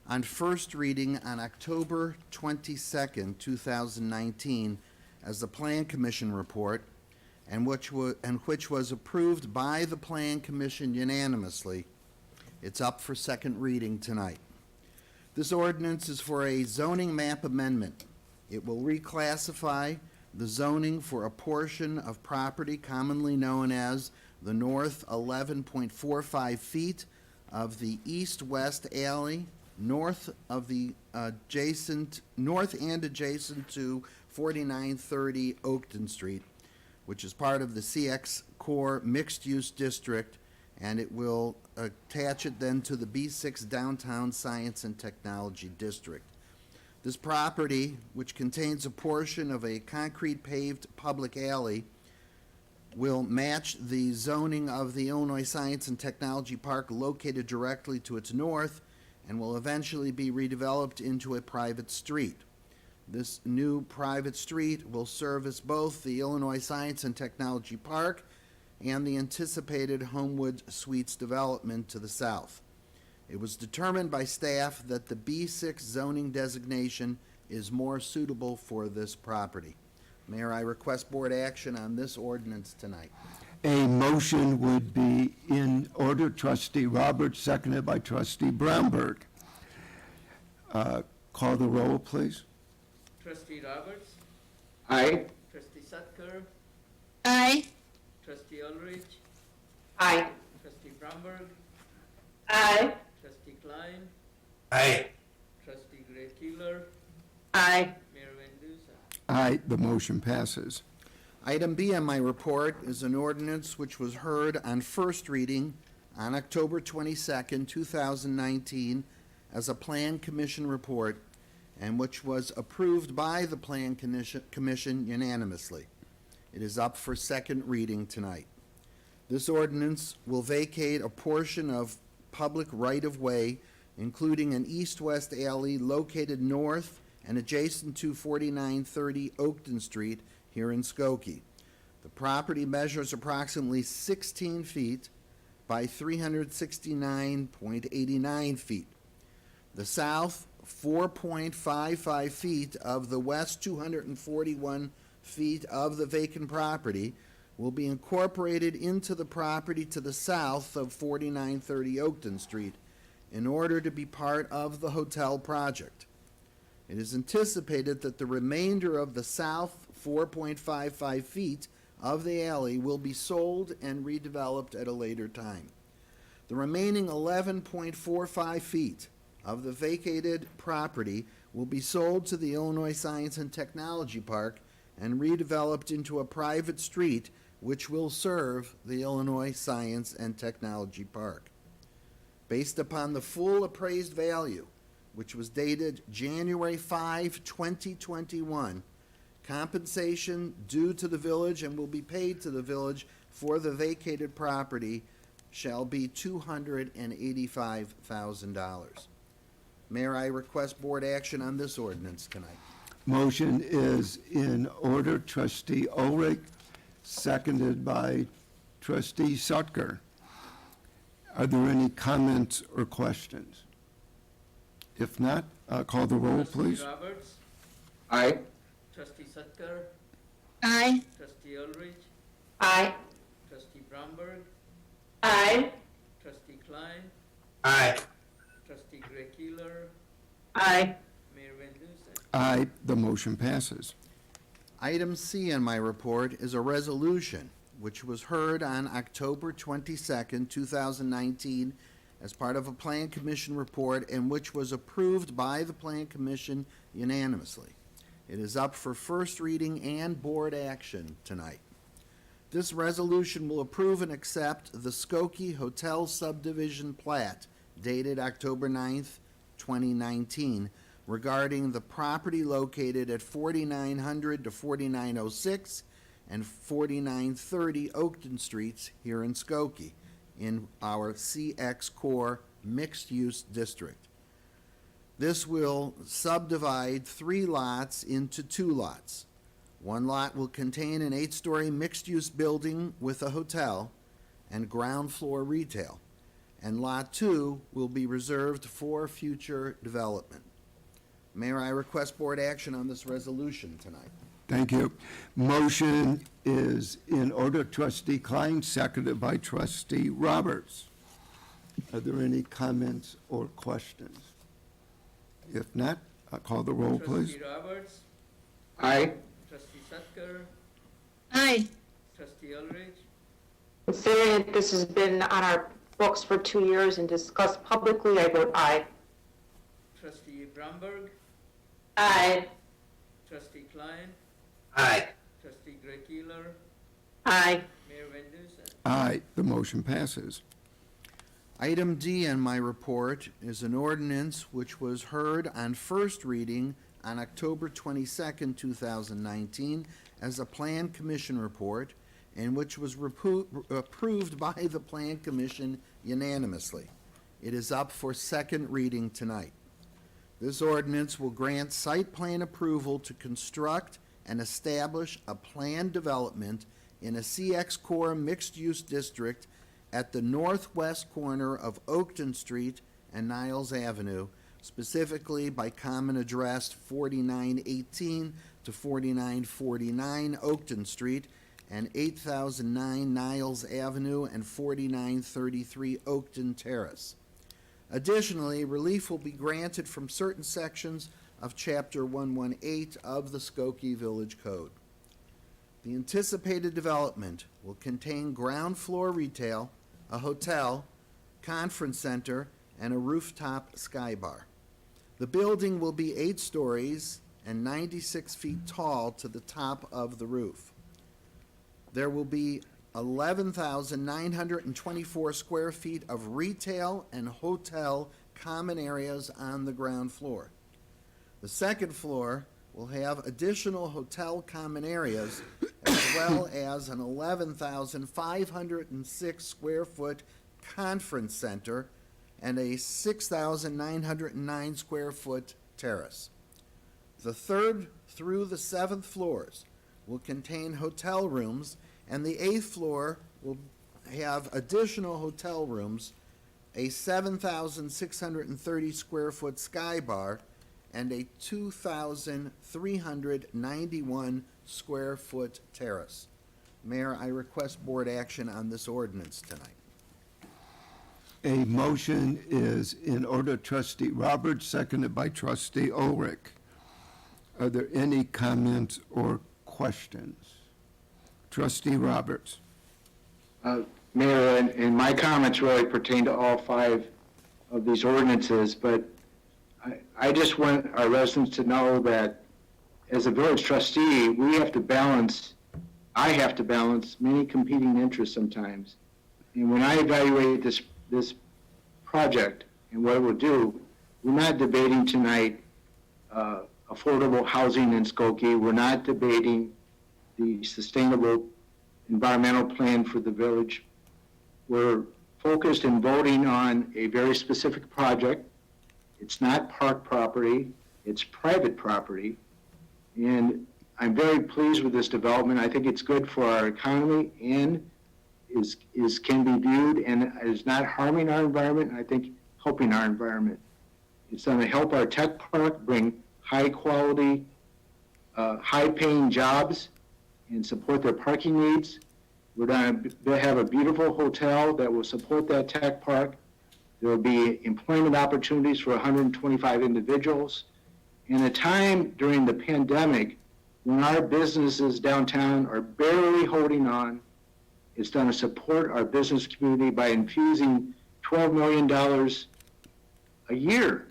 on first reading on October 22nd, 2019, as the Plan Commission report, and which was approved by the Plan Commission unanimously. It's up for second reading tonight. This ordinance is for a zoning map amendment. It will reclassify the zoning for a portion of property commonly known as the north 11.45 feet of the east-west alley, north and adjacent to 4930 Oakton Street, which is part of the CX Core Mixed-Use District, and it will attach it then to the B6 Downtown Science and Technology District. This property, which contains a portion of a concrete paved public alley, will match the zoning of the Illinois Science and Technology Park located directly to its north and will eventually be redeveloped into a private street. This new private street will service both the Illinois Science and Technology Park and the anticipated Homewood Suites development to the south. It was determined by staff that the B6 zoning designation is more suitable for this property. Mayor, I request board action on this ordinance tonight. A motion would be in order. Trustee Roberts, seconded by Trustee Bromberg. Call the roll, please. Trustee Roberts. Aye. Trustee Sutker. Aye. Trustee Ulrich. Aye. Trustee Bromberg. Aye. Trustee Klein. Aye. Trustee Gray Keeler. Aye. Mayor Vendus. Aye, the motion passes. Item B on my report is an ordinance which was heard on first reading on October 22nd, 2019, as a Plan Commission report, and which was approved by the Plan Commission unanimously. It is up for second reading tonight. This ordinance will vacate a portion of public right-of-way, including an east-west alley located north and adjacent to 4930 Oakton Street here in Skokie. The property measures approximately 16 feet by 369.89 feet. The south 4.55 feet of the west 241 feet of the vacant property will be incorporated into the property to the south of 4930 Oakton Street in order to be part of the hotel project. It is anticipated that the remainder of the south 4.55 feet of the alley will be sold and redeveloped at a later time. The remaining 11.45 feet of the vacated property will be sold to the Illinois Science and Technology Park and redeveloped into a private street which will serve the Illinois Science and Technology Park. Based upon the full appraised value, which was dated January 5, 2021, compensation due to the village and will be paid to the village for the vacated property shall be $285,000. Mayor, I request board action on this ordinance tonight. Motion is in order. Trustee Ulrich, seconded by Trustee Sutker. Are there any comments or questions? If not, call the roll, please. Trustee Roberts, Aye. trustee Sutker, Aye. trustee Ulrich, Aye. trustee Bromberg, Aye. trustee Klein, Aye. trustee Gray Keeler, Aye. Mayor Van Dusen. Aye, the motion passes. Item C in my report is a resolution which was heard on October 22nd, 2019, as part of a Plan Commission report and which was approved by the Plan Commission unanimously. It is up for first reading and board action tonight. This resolution will approve and accept the Skokie Hotel Subdivision Plat dated October 9th, 2019, regarding the property located at 4900 to 4906 and 4930 Oakton Streets here in Skokie, in our CX Core Mixed-Use District. This will subdivide 3 lots into 2 lots. One lot will contain an 8-story mixed-use building with a hotel and ground floor retail, and Lot 2 will be reserved for future development. Mayor, I request board action on this resolution tonight. Thank you. Motion is in order. Trustee Klein, seconded by trustee Roberts. Are there any comments or questions? If not, I'll call the roll, please. Trustee Roberts, Aye. trustee Sutker, Aye. trustee Ulrich, Considering that this has been on our books for 2 years and discussed publicly, I vote aye. trustee Bromberg, Aye. trustee Klein, Aye. trustee Gray Keeler, Aye. Mayor Van Dusen. Aye, the motion passes. Item D in my report is an ordinance which was heard on first reading on October 22nd, 2019, as a Plan Commission report, and which was approved by the Plan Commission unanimously. It is up for second reading tonight. This ordinance will grant site plan approval to construct and establish a planned development in a CX Core mixed-use district at the northwest corner of Oakton Street and Niles Avenue, specifically by common address 4918 to 4949 Oakton Street and 8009 Niles Avenue and 4933 Oakton Terrace. Additionally, relief will be granted from certain sections of Chapter 118 of the Skokie Village Code. The anticipated development will contain ground floor retail, a hotel, conference center, and a rooftop sky bar. The building will be 8 stories and 96 feet tall to the top of the roof. There will be 11,924 square feet of retail and hotel common areas on the ground floor. The second floor will have additional hotel common areas as well as an 11,506 square foot conference center and a 6,909 square foot terrace. The third through the 7th floors will contain hotel rooms, and the 8th floor will have additional hotel rooms, a 7,630 square foot sky bar, and a 2,391 square foot terrace. Mayor, I request board action on this ordinance tonight. A motion is in order. Trustee Roberts, seconded by trustee Ulrich. Are there any comments or questions? Trustee Roberts. Mayor, and my comments really pertain to all 5 of these ordinances, but I just want our residents to know that as a village trustee, I have to balance many competing interests sometimes. And when I evaluate this project and what it will do, we're not debating tonight affordable housing in Skokie. We're not debating the sustainable environmental plan for the village. We're focused in voting on a very specific project. It's not park property, it's private property. And I'm very pleased with this development. I think it's good for our economy, and can be viewed and is not harming our environment, and I think helping our environment. It's going to help our tech park bring high quality, high paying jobs and support their parking needs. We're going to have a beautiful hotel that will support that tech park. There will be employment opportunities for 125 individuals. In a time during the pandemic, when our businesses downtown are barely holding on, it's going to support our business community by infusing $12 million a year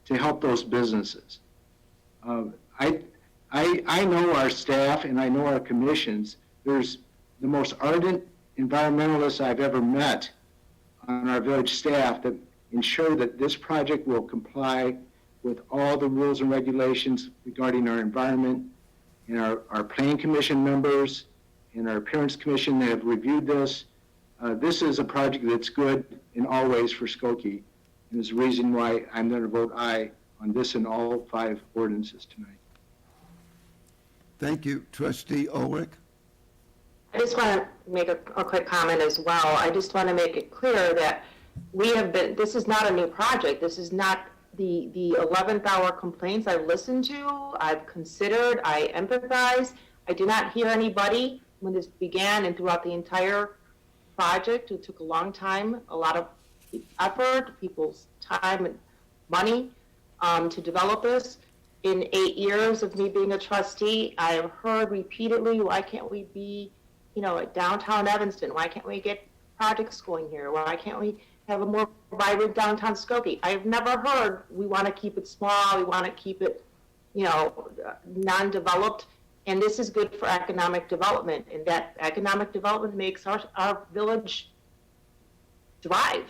to help those businesses. I know our staff and I know our commissions. There's the most ardent environmentalists I've ever met on our village staff that ensure that this project will comply with all the rules and regulations regarding our environment. And our planning commission members and our appearance commission that have reviewed this. This is a project that's good in all ways for Skokie. And is the reason why I'm going to vote aye on this and all 5 ordinances tonight. Thank you. Trustee Ulrich? I just want to make a quick comment as well. I just want to make it clear that this is not a new project. This is not the 11th hour complaints I've listened to, I've considered, I empathize. I did not hear anybody when this began and throughout the entire project. It took a long time, a lot of effort, people's time and money to develop this. In 8 years of me being a trustee, I have heard repeatedly, why can't we be, at downtown Evanston? Why can't we get projects going here? Why can't we have a more vibrant downtown Skokie? I've never heard we want to keep it small, we want to keep it, non-developed. And this is good for economic development, and that economic development makes our village thrive.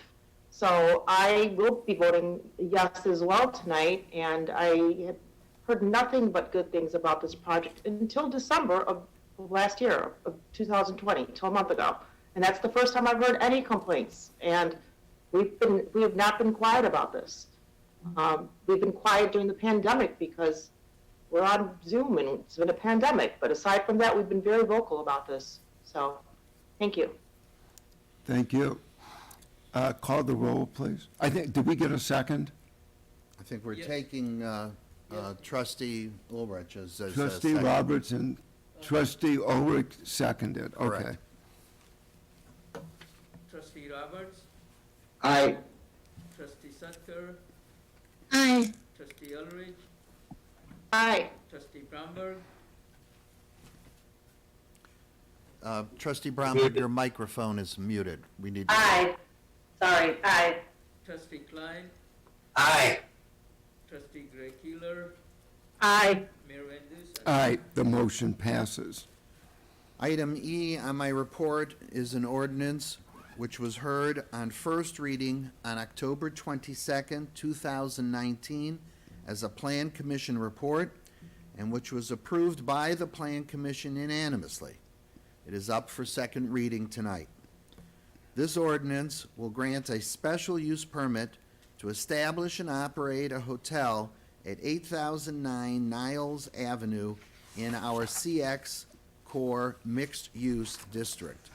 So I will be voting yes as well tonight, and I had heard nothing but good things about this project until December of last year, of 2020, till a month ago. And that's the first time I've heard any complaints. And we have not been quiet about this. We've been quiet during the pandemic because we're on Zoom and it's been a pandemic. But aside from that, we've been very vocal about this. So, thank you. Thank you. Call the roll, please. Did we get a second? I think we're Yes. taking trustee Ulrich as Trustee second. Roberts and trustee Ulrich seconded. Okay. Correct. Trustee Roberts, Aye. trustee Sutker, Aye. trustee Ulrich, Aye. trustee Bromberg, Trustee Bromberg, your microphone is muted. We need. Aye. Sorry, aye. trustee Klein, Aye. trustee Gray Keeler, Aye. Mayor Van Dusen. Aye, the motion passes. Item E on my report is an ordinance which was heard on first reading on October 22nd, 2019 as a Plan Commission report and which was approved by the Plan Commission unanimously. It is up for second reading tonight. This ordinance will grant a special use permit to establish and operate a hotel at 8009 Niles Avenue in our CX Core Mixed Use District.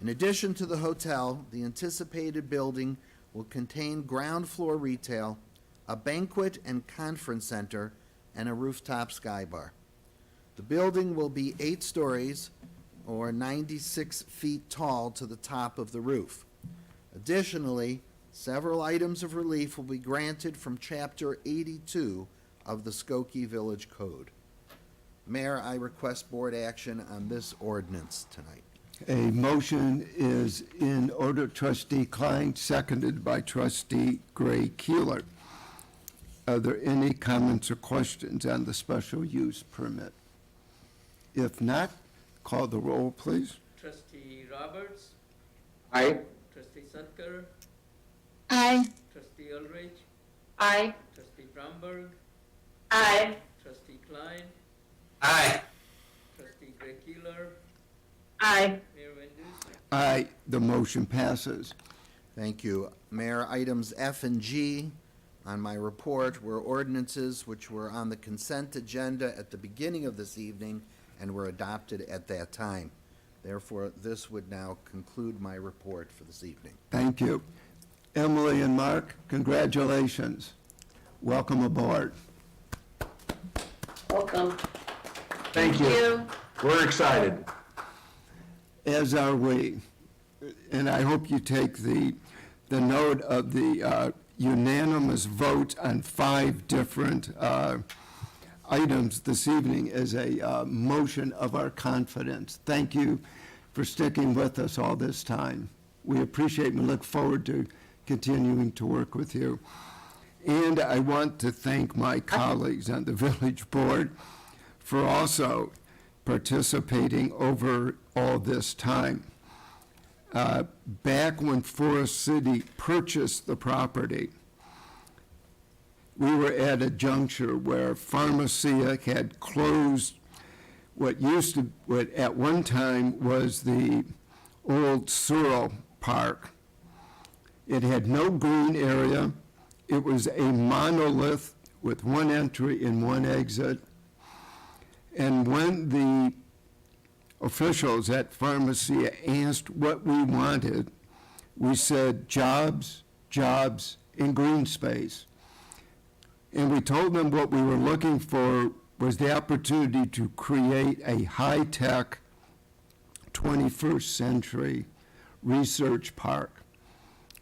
In addition to the hotel, the anticipated building will contain ground floor retail, a banquet and conference center, and a rooftop sky bar. The building will be 8 stories or 96 feet tall to the top of the roof. Additionally, several items of relief will be granted from Chapter 82 of the Skokie Village Code. Mayor, I request board action on this ordinance tonight. A motion is in order. Trustee Klein, seconded by trustee Gray Keeler. Are there any comments or questions on the special use permit? If not, call the roll, please. Trustee Roberts, Aye. trustee Sutker, Aye. trustee Ulrich, Aye. trustee Bromberg, Aye. trustee Klein, Aye. trustee Gray Keeler, Aye. Mayor Van Dusen. Aye, the motion passes. Thank you. Mayor, items F and G on my report were ordinances which were on the consent agenda at the beginning of this evening and were adopted at that time. Therefore, this would now conclude my report for this evening. Thank you. Emily and Mark, congratulations. Welcome aboard. Welcome. Thank you. We're excited. As are we. And I hope you take the note of the unanimous vote on 5 different items this evening as a motion of our confidence. Thank you for sticking with us all this time. We appreciate and look forward to continuing to work with you. And I want to thank my colleagues on the village board for also participating over all this time. Back when Forest City purchased the property, we were at a juncture where Pharmacia had closed what at one time was the old Searle Park. It had no green area. It was a monolith with one entry and one exit. And when the officials at Pharmacia asked what we wanted, we said jobs, jobs, and green space. And we told them what we were looking for was the opportunity to create a high-tech 21st century research park.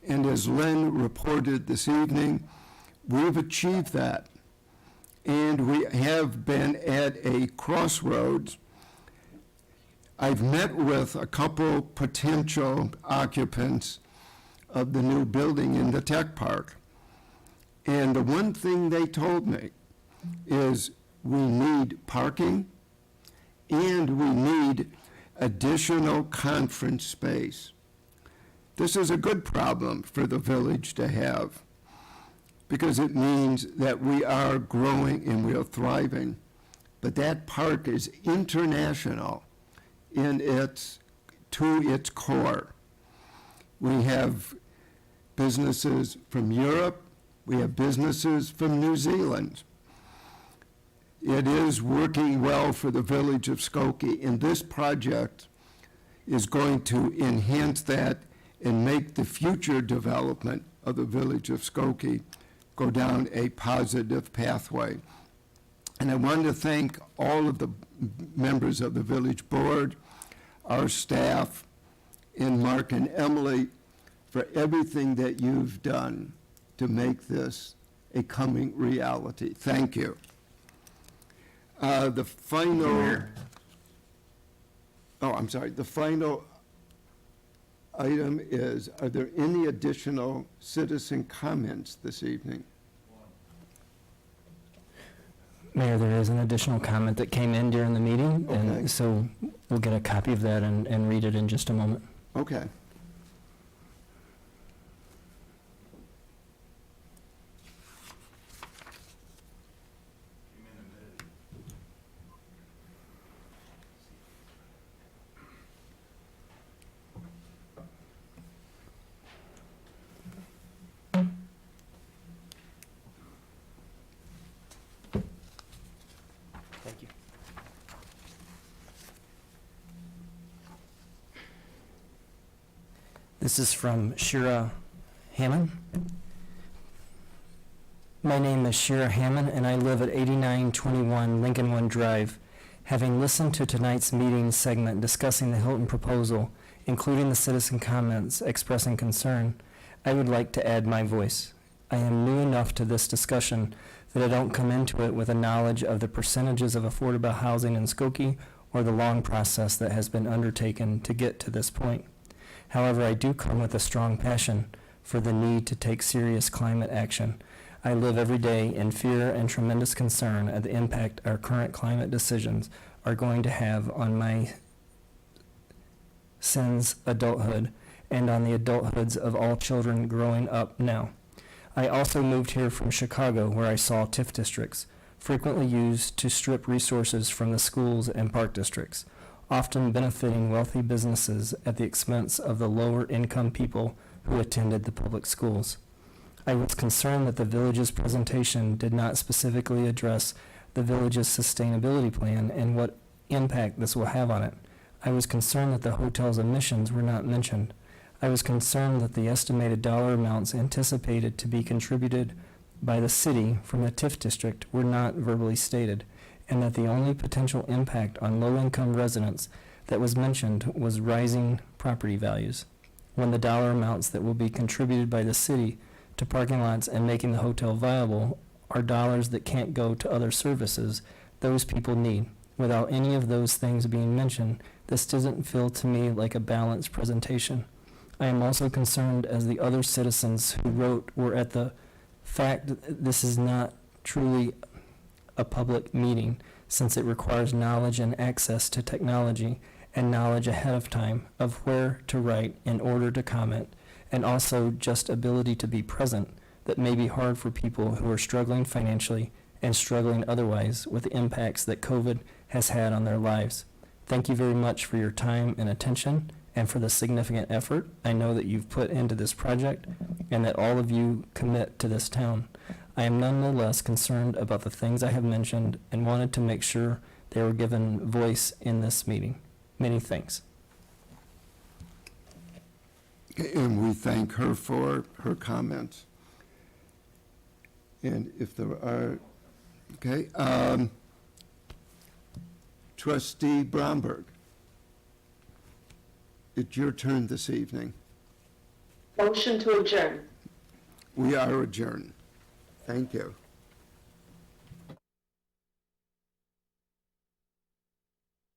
And as Lynn reported this evening, we've achieved that. And we have been at a crossroads. I've met with a couple potential occupants of the new building in the tech park. And the one thing they told me is we need parking and we need additional conference space. This is a good problem for the village to have because it means that we are growing and we are thriving. But that park is international to its core. We have businesses from Europe. We have businesses from New Zealand. It is working well for the village of Skokie, and this project is going to enhance that and make the future development of the village of Skokie go down a positive pathway. And I want to thank all of the members of the village board, our staff, and Mark and Emily for everything that you've done to make this a coming reality. Thank you. The final item is, are there any additional citizen comments this evening? Mayor, there is an additional comment that came in during the meeting, Okay. and so we'll get a copy of that and read it in just a moment. Okay. Thank you. This is from Shira Hammond. My name is Shira Hammond, and I live at 8921 Lincoln One Drive. Having listened to tonight's meeting segment discussing the Hilton proposal, including the citizen comments expressing concern, I would like to add my voice. I am new enough to this discussion that I don't come into it with a knowledge of the percentages of affordable housing in Skokie or the long process that has been undertaken to get to this point. However, I do come with a strong passion for the need to take serious climate action. I live every day in fear and tremendous concern at the impact our current climate decisions are going to have on my son's adulthood and on the adulthoods of all children growing up now. I also moved here from Chicago, where I saw TIF districts, frequently used to strip resources from the schools and park districts, often benefiting wealthy businesses at the expense of the lower income people who attended the public schools. I was concerned that the village's presentation did not specifically address the village's sustainability plan and what impact this will have on it. I was concerned that the hotel's emissions were not mentioned. I was concerned that the estimated dollar amounts anticipated to be contributed by the city from the TIF district were not verbally stated, and that the only potential impact on low-income residents that was mentioned was rising property values, when the dollar amounts that will be contributed by the city to parking lots and making the hotel viable are dollars that can't go to other services those people need. Without any of those things being mentioned, this doesn't feel to me like a balanced presentation. I am also concerned, as the other citizens who wrote were, at the fact that this is not truly a public meeting, since it requires knowledge and access to technology and knowledge ahead of time of where to write in order to comment, and also just ability to be present that may be hard for people who are struggling financially and struggling otherwise with the impacts that COVID has had on their lives. Thank you very much for your time and attention and for the significant effort I know that you've put into this project and that all of you commit to this town. I am nonetheless concerned about the things I have mentioned and wanted to make sure they were given voice in this meeting. Many thanks. And we thank her for her comments. And if there are, okay, Trustee Bromberg, it's your turn this evening. Motion to adjourn. We are adjourned. Thank you.